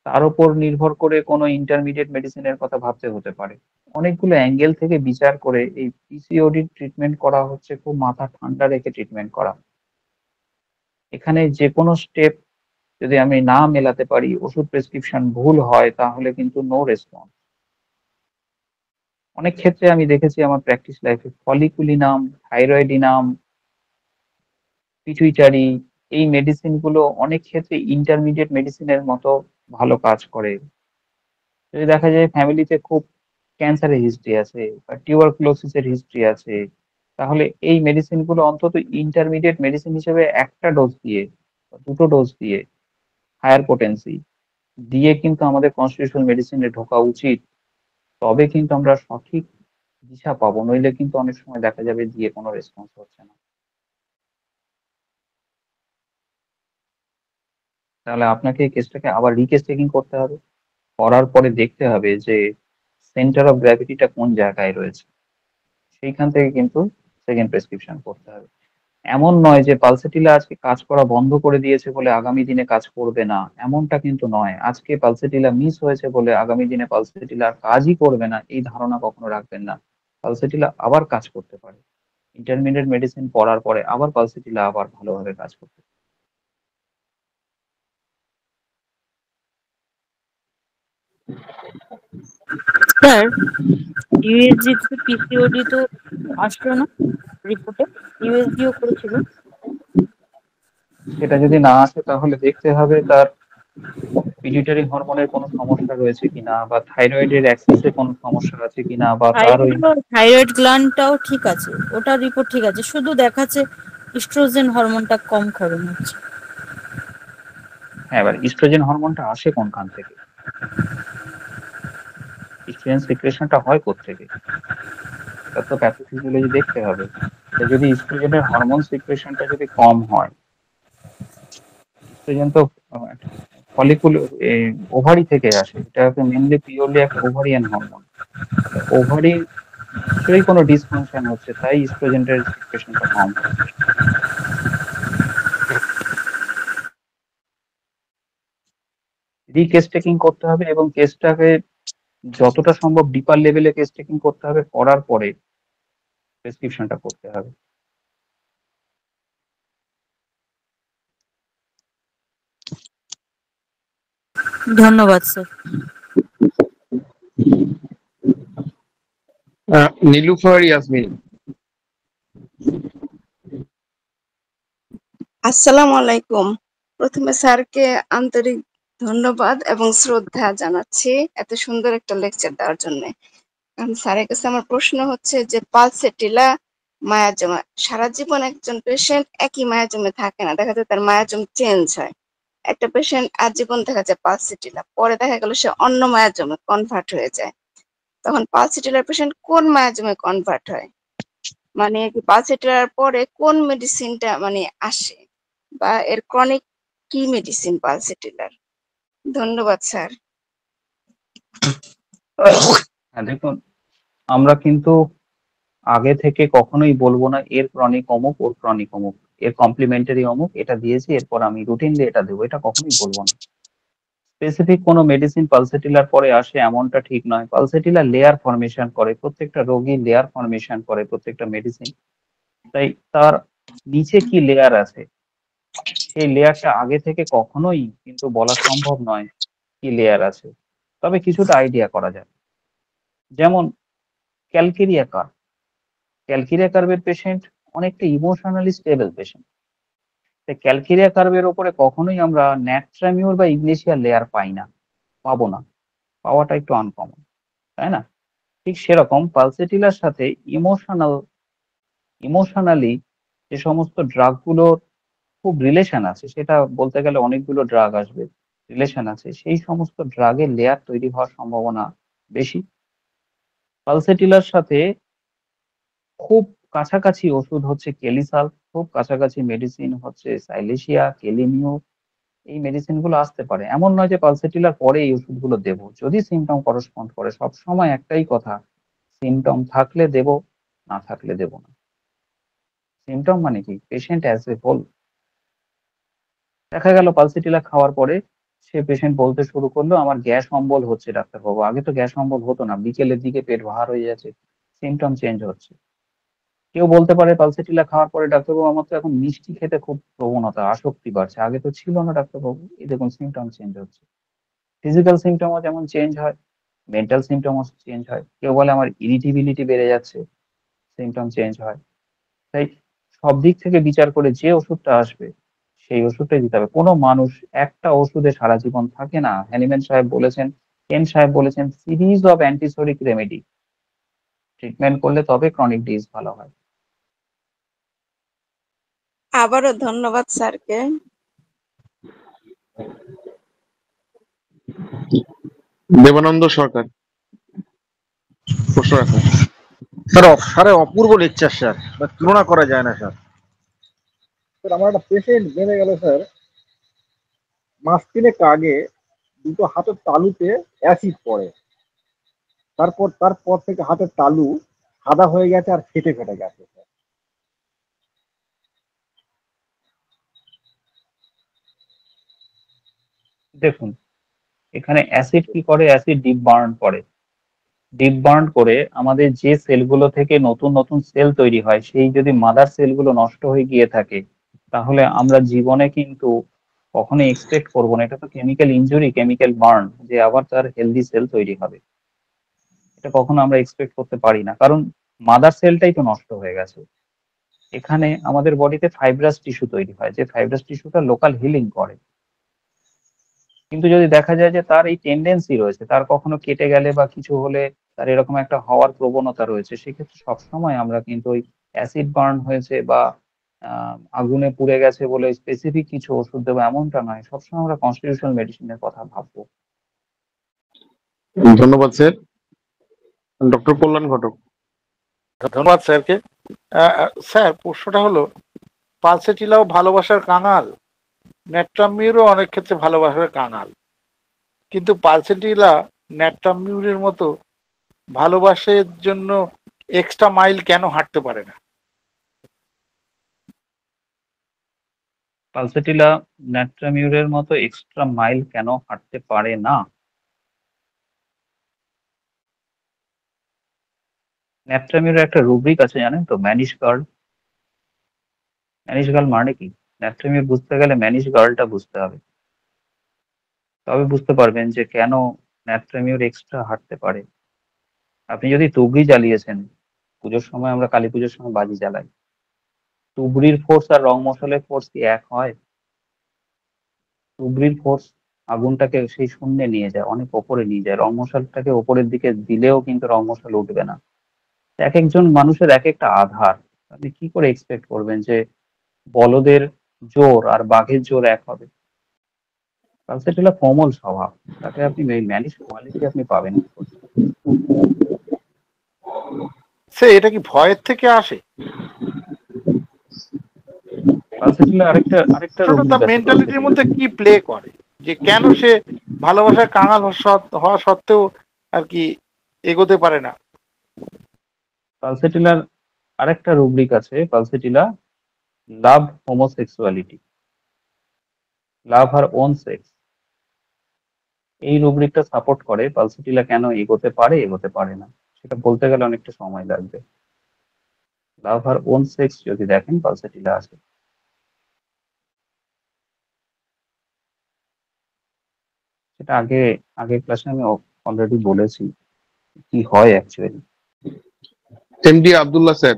তার উপর নির্ভর করে কোনো ইন্টারমিডিয়েট মেডিসিনের কথা ভাবতে হতে পারে। অনেকগুলো অ্যাঙ্গেল থেকে বিচার করে এই পিসিওডির ট্রিটমেন্ট করা হচ্ছে, খুব মাথা ঠান্ডা রেখে ট্রিটমেন্ট করা। এখানে যে কোনো স্টেপ যদি আমি না মেলাতে পারি, ওষুধ প্রেসক্রিপশন ভুল হয়, তাহলে কিন্তু নো রেসপন্স। অনেক ক্ষেত্রে আমি দেখেছি আমার প্র্যাকটিস লাইফে, ফলিকুলিনাম, থাইরয়েডিনাম, পিটুইটারি, এই মেডিসিন গুলো অনেক ক্ষেত্রে ইন্টারমিডিয়েট মেডিসিনের মতো ভালো কাজ করে। যদি দেখা যায় ফ্যামিলিতে খুব ক্যান্সারের হিস্ট্রি আছে বা টিউবারকুলোসিসের হিস্ট্রি আছে, তাহলে এই মেডিসিন গুলো অন্তত ইন্টারমিডিয়েট মেডিসিন হিসেবে একটা ডোজ দিয়ে বা দুটো ডোজ দিয়ে, হায়ার পোটেন্সি দিয়ে কিন্তু আমাদের কনস্টিটিউশনাল মেডিসিনে ঢোকা উচিত। তবে কিন্তু আমরা সঠিক দিশা পাবো, নইলে কিন্তু অনেক সময় দেখা যাবে দিয়ে কোনো রেসপন্স হচ্ছে না। তাহলে আপনাকে এই কেসটাকে আবার রিকেস চেকিং করতে হবে। করার পরে দেখতে হবে যে সেন্টার অফ গ্র্যাভিটিটা কোন জায়গায় রয়েছে, সেইখান থেকে কিন্তু সেকেন্ড প্রেসক্রিপশন করতে হবে। এমন নয় যে পালসেটিলা আজকে কাজ করা বন্ধ করে দিয়েছে বলে আগামী দিনে কাজ করবে না, এমনটা কিন্তু নয়। আজকে পালসেটিলা মিস হয়েছে বলে আগামী দিনে পালসেটিলা আর কাজই করবে না, এই ধারণা কখনো রাখবেন না। পালসেটিলা আবার কাজ করতে পারে, ইন্টারমিডিয়েট মেডিসিন পড়ার পরে আবার পালসেটিলা আবার ভালোভাবে কাজ করতে পারে। স্যার, ইউএসজি পিসিওডি তো আসলো না রিপোর্টে, ইউএসজিও করেছিল। সেটা যদি না আসে তাহলে দেখতে হবে তার পিটুইটারি হরমোনের কোনো সমস্যা রয়েছে কিনা, বা থাইরয়েডের অ্যাক্সেসে কোনো সমস্যা আছে কিনা, বা তার ওই থাইরয়েড গ্ল্যান্ডটাও ঠিক আছে, ওটার রিপোর্ট ঠিক আছে, শুধু দেখাচ্ছে ইস্ট্রোজেন হরমোনটা কম ক্ষরণ হচ্ছে। হ্যাঁ, এবার ইস্ট্রোজেন হরমোনটা আসে কোনখান থেকে? অক্সিজেন সিক্রেশনটা হয় কোত্থেকে? তার তো প্যাথোফিজিওলজি দেখতে হবে। যদি ইস্ট্রোজেনের হরমোন সিক্রেশনটা যদি কম হয়, ইস্ট্রোজেন তো ফলিকুল ওভারি থেকে আসে, এটা মেনলি পিওরলি একটা ওভারিয়ান হরমোন। ওভারি নিশ্চয়ই কোনো ডিসফাংশন হচ্ছে, তাই ইস্ট্রোজেনের সিক্রেশনটা কম হচ্ছে। কেস টেকিং করতে হবে এবং কেসটাকে যতটা সম্ভব ডিপার লেভেলে কেস টেকিং করতে হবে, করার পরে প্রেসক্রিপশনটা করতে হবে। ধন্যবাদ স্যার। নীলুফার ইয়াসমিন। আসসালামু আলাইকুম। প্রথমে স্যারকে আন্তরিক ধন্যবাদ এবং শ্রদ্ধা জানাচ্ছি এত সুন্দর একটা লেকচার দেওয়ার জন্য। স্যারের কাছে আমার প্রশ্ন হচ্ছে যে পালসেটিলা মায়াজমা, সারা জীবন একজন পেশেন্ট একই মায়াজমে থাকে না, দেখা যায় তার মায়াজম চেঞ্জ হয়। একটা পেশেন্ট আজীবন দেখা যায় পালসেটিলা, পরে দেখা গেল সে অন্য মায়াজমে কনভার্ট হয়ে যায়। তখন পালসেটিলার পেশেন্ট কোন মায়াজমে কনভার্ট হয়, মানে কি পালসেটিলার পরে কোন মেডিসিনটা মানে আসে, বা এর ক্রনিক কি মেডিসিন পালসেটিলার? ধন্যবাদ স্যার। হ্যাঁ, দেখুন, আমরা কিন্তু আগে থেকে কখনোই বলবো না এর ক্রনিক অমুক, ওর ক্রনিক অমুক, এর কমপ্লিমেন্টারি অমুক, এটা দিয়েছি এরপর আমি রুটিনলি এটা দেবো, এটা কখনোই বলবো না। স্পেসিফিক কোনো মেডিসিন পালসেটিলার পরে আসে এমনটা ঠিক নয়। পালসেটিলার লেয়ার ফরমেশন করে, প্রত্যেকটা রোগী লেয়ার ফরমেশন করে প্রত্যেকটা মেডিসিন। তাই তার নিচে কি লেয়ার আছে সেই লেয়ারটা আগে থেকে কখনোই কিন্তু বলা সম্ভব নয় কি লেয়ার আছে, তবে কিছুটা আইডিয়া করা যায়। যেমন ক্যালকেরিয়া কার্ভ, ক্যালকেরিয়া কার্ভের পেশেন্ট অনেকটা ইমোশনালি স্টেবল পেশেন্ট। তাই ক্যালকেরিয়া কার্ভের ওপরে কখনোই আমরা ন্যাট্রামিউর বা ইগনেশিয়া লেয়ার পাই না, পাবো না, পাওয়াটা একটু আনকমন, তাই না? ঠিক সেরকম পালসেটিলার সাথে ইমোশনালি যে সমস্ত ড্রাগগুলোর খুব রিলেশন আছে, সেটা বলতে গেলে অনেকগুলো ড্রাগ আসবে, রিলেশন আছে, সেই সমস্ত ড্রাগের লেয়ার তৈরি হওয়ার সম্ভাবনা বেশি। পালসেটিলার সাথে খুব কাছাকাছি ওষুধ হচ্ছে কেলিসাল, খুব কাছাকাছি মেডিসিন হচ্ছে সাইলেশিয়া, কেলিনিও, এই মেডিসিন গুলো আসতে পারে। এমন নয় যে পালসেটিলার পরে এই ওষুধগুলো দেব, যদি সিমটম করসপন্ড করে। সব সময় একটাই কথা, সিমটম থাকলে দেব, না থাকলে দেব না। সিমটম মানে কি, পেশেন্ট অ্যাজ এ হোল। দেখা গেল পালসেটিলা খাওয়ার পরে সে পেশেন্ট বলতে শুরু করলো আমার গ্যাস অম্বল হচ্ছে ডাক্তারবাবু, আগে তো গ্যাস অম্বল হতো না, বিকেলের দিকে পেট ভার হয়ে যাচ্ছে, সিমটম চেঞ্জ হচ্ছে। কেউ বলতে পারে পালসেটিলা খাওয়ার পরে ডাক্তারবাবু আমার তো এখন মিষ্টি খেতে খুব প্রবণতা, আসক্তি বাড়ছে, আগে তো ছিল না ডাক্তারবাবু, এই দেখুন সিমটম চেঞ্জ হচ্ছে। ফিজিক্যাল সিমটমও যেমন চেঞ্জ হয়, মেন্টাল সিমটমও চেঞ্জ হয়। কেউ বলে আমার ইরিটেবিলিটি বেড়ে যাচ্ছে, সিমটম চেঞ্জ হয়। তাই সব দিক থেকে বিচার করে যে ওষুধটা আসবে সেই ওষুধটাই দিতে হবে। কোনো মানুষ একটা ওষুধে সারা জীবন থাকে না। হ্যানিম্যান সাহেব বলেছেন, কেন সাহেব বলেছেন, series of antipsoric remedy, treatment করলে তবে ক্রনিক ডিজিজ ভালো হয়। আবারও ধন্যবাদ স্যারকে। দেবানন্দ সরকার প্রশ্ন রাখেন। স্যার অপূর্ব লেকচার স্যার, তুলনা করা যায় না স্যার। স্যার আমার একটা পেশেন্ট বেড়ে গেল স্যার, মাস তিনেক আগে দুটো হাতের তালুতে অ্যাসিড পড়ে, তারপর থেকে হাতের তালু সাদা হয়ে গেছে আর ফেটে ফেটে গেছে স্যার। দেখুন, এখানে অ্যাসিড কি করে, অ্যাসিড ডিপ বার্ন করে। ডিপ বার্ন করে আমাদের যে সেলগুলো থেকে নতুন নতুন সেল তৈরি হয়, সেই যদি মাদার সেলগুলো নষ্ট হয়ে গিয়ে থাকে, তাহলে আমরা জীবনে কিন্তু কখনোই এক্সপেক্ট করবো না, এটা তো কেমিক্যাল ইনজুরি, কেমিক্যাল বার্ন, যে আবার তার হেলদি সেল তৈরি হবে। এটা কখনো আমরা এক্সপেক্ট করতে পারি না, কারণ মাদার সেলটাই তো নষ্ট হয়ে গেছে। এখানে আমাদের বডিতে ফাইব্রাস টিস্যু তৈরি হয়, যে ফাইব্রাস টিস্যুটা লোকাল হিলিং করে। কিন্তু যদি দেখা যায় যে তার এই টেন্ডেন্সি রয়েছে, তার কখনো কেটে গেলে বা কিছু হলে তার এরকম একটা হওয়ার প্রবণতা রয়েছে, সেক্ষেত্রে সবসময় আমরা কিন্তু ওই অ্যাসিড বার্ন হয়েছে বা আগুনে পুড়ে গেছে বলে স্পেসিফিক কিছু ওষুধ দেবো এমনটা নয়, সবসময় আমরা কনস্টিটিউশনাল মেডিসিনের কথা ভাববো। ধন্যবাদ স্যার। ডক্টর কল্যাণ ঘটক। ধন্যবাদ স্যারকে। স্যার, প্রশ্নটা হলো, পালসেটিলাও ভালোবাসার কাঙাল, ন্যাট্রামিউরও অনেক ক্ষেত্রে ভালোবাসার কাঙাল, কিন্তু পালসেটিলা ন্যাট্রামিউরের মতো ভালোবাসার জন্য এক্সট্রা মাইল কেন হাঁটতে পারে না? পালসেটিলা ন্যাট্রামিউরের মতো এক্সট্রা মাইল কেন হাঁটতে পারে না? ন্যাট্রামিউরের একটা রুব্রিক আছে জানেন তো, ম্যানিশ গার্ল। ম্যানিশ গার্ল মানে কি? ন্যাট্রামিউর বুঝতে গেলে ম্যানিশ গার্লটা বুঝতে হবে, তবে বুঝতে পারবেন যে কেন ন্যাট্রামিউর এক্সট্রা হাঁটতে পারে। আপনি যদি তুবড়ি জ্বালিয়েছেন, পুজোর সময় আমরা কালী পুজোর সময় বাজি জ্বালাই, তুবড়ির ফোর্স আর রং মশালের ফোর্স কি এক হয়? তুবড়ির ফোর্স আগুনটাকে সেই শূন্যে নিয়ে যায়, অনেক ওপরে নিয়ে যায়, রং মশালটাকে ওপরের দিকে দিলেও কিন্তু রং মশাল উঠবে না। এক একজন মানুষের এক একটা আধার, আপনি কি করে এক্সপেক্ট করবেন যে বলদের জোর আর বাঘের জোর এক হবে? পালসেটিলা কোমল স্বভাব, তাকে আপনি ম্যানিশ কোয়ালিটি আপনি পাবেন কি করে? স্যার, এটা কি ভয়ের থেকে আসে? পালসেটিলা আরেকটা আরেকটা রুব্রিক আছে মেন্টালিটির পালসেটিলার। মধ্যে কি প্লে করে যে কেন সে ভালোবাসার কাঙাল হওয়া সত্ত্বেও আর কি এগোতে পারে না? পালসেটিলার আরেকটা রুব্রিক আছে, পালসেটিলা লাভ হোমোসেক্সুয়ালিটি, লাভ হার ওন সেক্স। এই রুব্রিকটা সাপোর্ট করে পালসেটিলা কেন এগোতে পারে এগোতে পারে না, সেটা বলতে গেলে অনেকটা সময় লাগবে। লাভ হার ওন সেক্স যদি দেখেন, পালসেটিলা আছে। সেটা আগের ক্লাসে আমি অলরেডি বলেছি কি হয় অ্যাকচুয়ালি। এমডি আব্দুল্লাহ স্যার,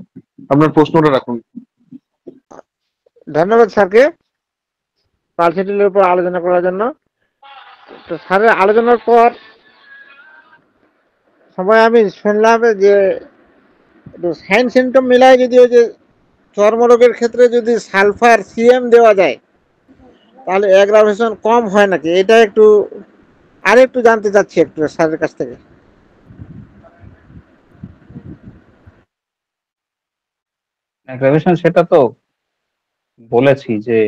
আপনার প্রশ্নটা রাখুন। ধন্যবাদ স্যারকে পালসেটিলের উপর আলোচনা করার জন্য। তো স্যারের আলোচনার পর সময় আমি শুনলাম যে সাইন সিমটম মিলায় যদি ওই যে চর্মরোগের ক্ষেত্রে যদি সালফার সিএম দেওয়া যায় তাহলে অ্যাগ্রাভেশন কম হয় নাকি, এটা একটু আরেকটু জানতে চাচ্ছি একটু স্যারের কাছ থেকে। অ্যাগ্রাভেশন সেটা তো বলেছি যে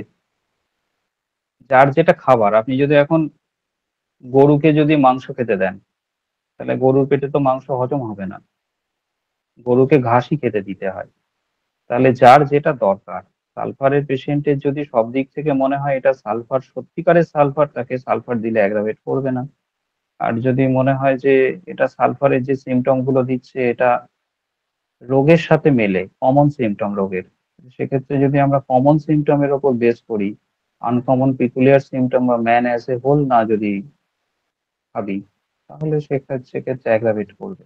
যার যেটা খাবার, আপনি যদি এখন গরুকে যদি মাংস খেতে দেন, তাহলে গরুর পেটে তো মাংস হজম হবে না, গরুকে ঘাসই খেতে দিতে হয়। তাহলে যার যেটা দরকার, সালফারের পেশেন্টের যদি সব দিক থেকে মনে হয় এটা সালফার, সত্যিকারের সালফার, তাকে সালফার দিলে অ্যাগ্রাভেট করবে না। আর যদি মনে হয় যে এটা সালফারের যে সিমটম গুলো দিচ্ছে এটা রোগের সাথে মেলে, কমন সিমটম রোগের, সেক্ষেত্রে যদি আমরা কমন সিমটমের ওপর বেস করি, আনকমন পিকুলিয়ার সিমটম বা ম্যান অ্যাজ এ হোল না যদি ভাবি, তাহলে সেক্ষেত্রে অ্যাগ্রাভেট করবে।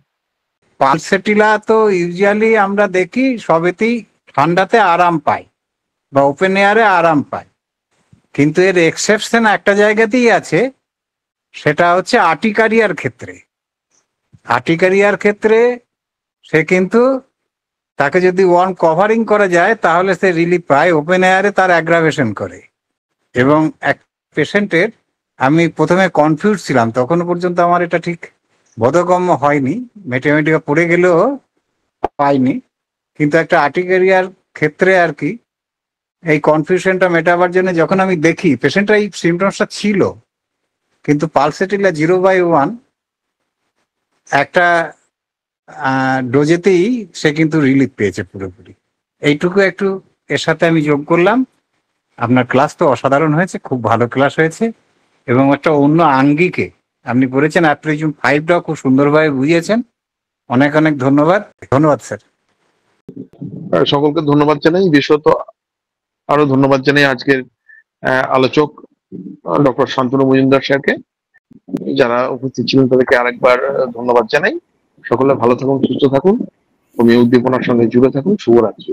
পালসেটিলা তো ইউজুয়ালি আমরা দেখি সবেতেই ঠান্ডাতে আরাম পায় বা ওপেন এয়ারে আরাম পায়, কিন্তু এর এক্সেপশন একটা জায়গাতেই আছে, সেটা হচ্ছে আর্টিকারিয়ার ক্ষেত্রে। আর্টিকারিয়ার ক্ষেত্রে সে কিন্তু তাকে যদি ওয়ার্ম কভারিং করা যায় তাহলে সে রিলিফ পায়, ওপেন এয়ারে তার অ্যাগ্রাভেশন করে। এবং এক পেশেন্টের, আমি প্রথমে কনফিউজ ছিলাম, তখনও পর্যন্ত আমার এটা ঠিক বোধগম্য হয়নি, ম্যাথমেটিকা পড়ে গেলেও পাইনি, কিন্তু একটা আর্টিকারিয়ার ক্ষেত্রে আর কি এই কনফিউশনটা মেটাবার জন্য যখন আমি দেখি পেশেন্টটা এই সিমটমসটা ছিল, কিন্তু পালসেটিলা 0/1 একটা ডোজেতেই সে কিন্তু রিলিফ পেয়েছে পুরোপুরি। এইটুকু একটু এর সাথে আমি যোগ করলাম। আপনার ক্লাস তো অসাধারণ হয়েছে, খুব ভালো ক্লাস হয়েছে, এবং একটা অন্য আঙ্গিকে আপনি করেছেন। অ্যাপ্রিজম 5টাও খুব সুন্দরভাবে বুঝিয়েছেন। অনেক অনেক ধন্যবাদ। ধন্যবাদ স্যার। সকলকে ধন্যবাদ জানাই, বিশেষত আরো ধন্যবাদ জানাই আজকের আলোচক ডক্টর শান্তনু মজুমদার স্যারকে। যারা উপস্থিত ছিলেন তাদেরকে আরেকবার ধন্যবাদ জানাই। সকলে ভালো থাকুন, সুস্থ থাকুন, হোমিও উদ্দীপনার সঙ্গে জুড়ে থাকুন। শুভরাত্রি।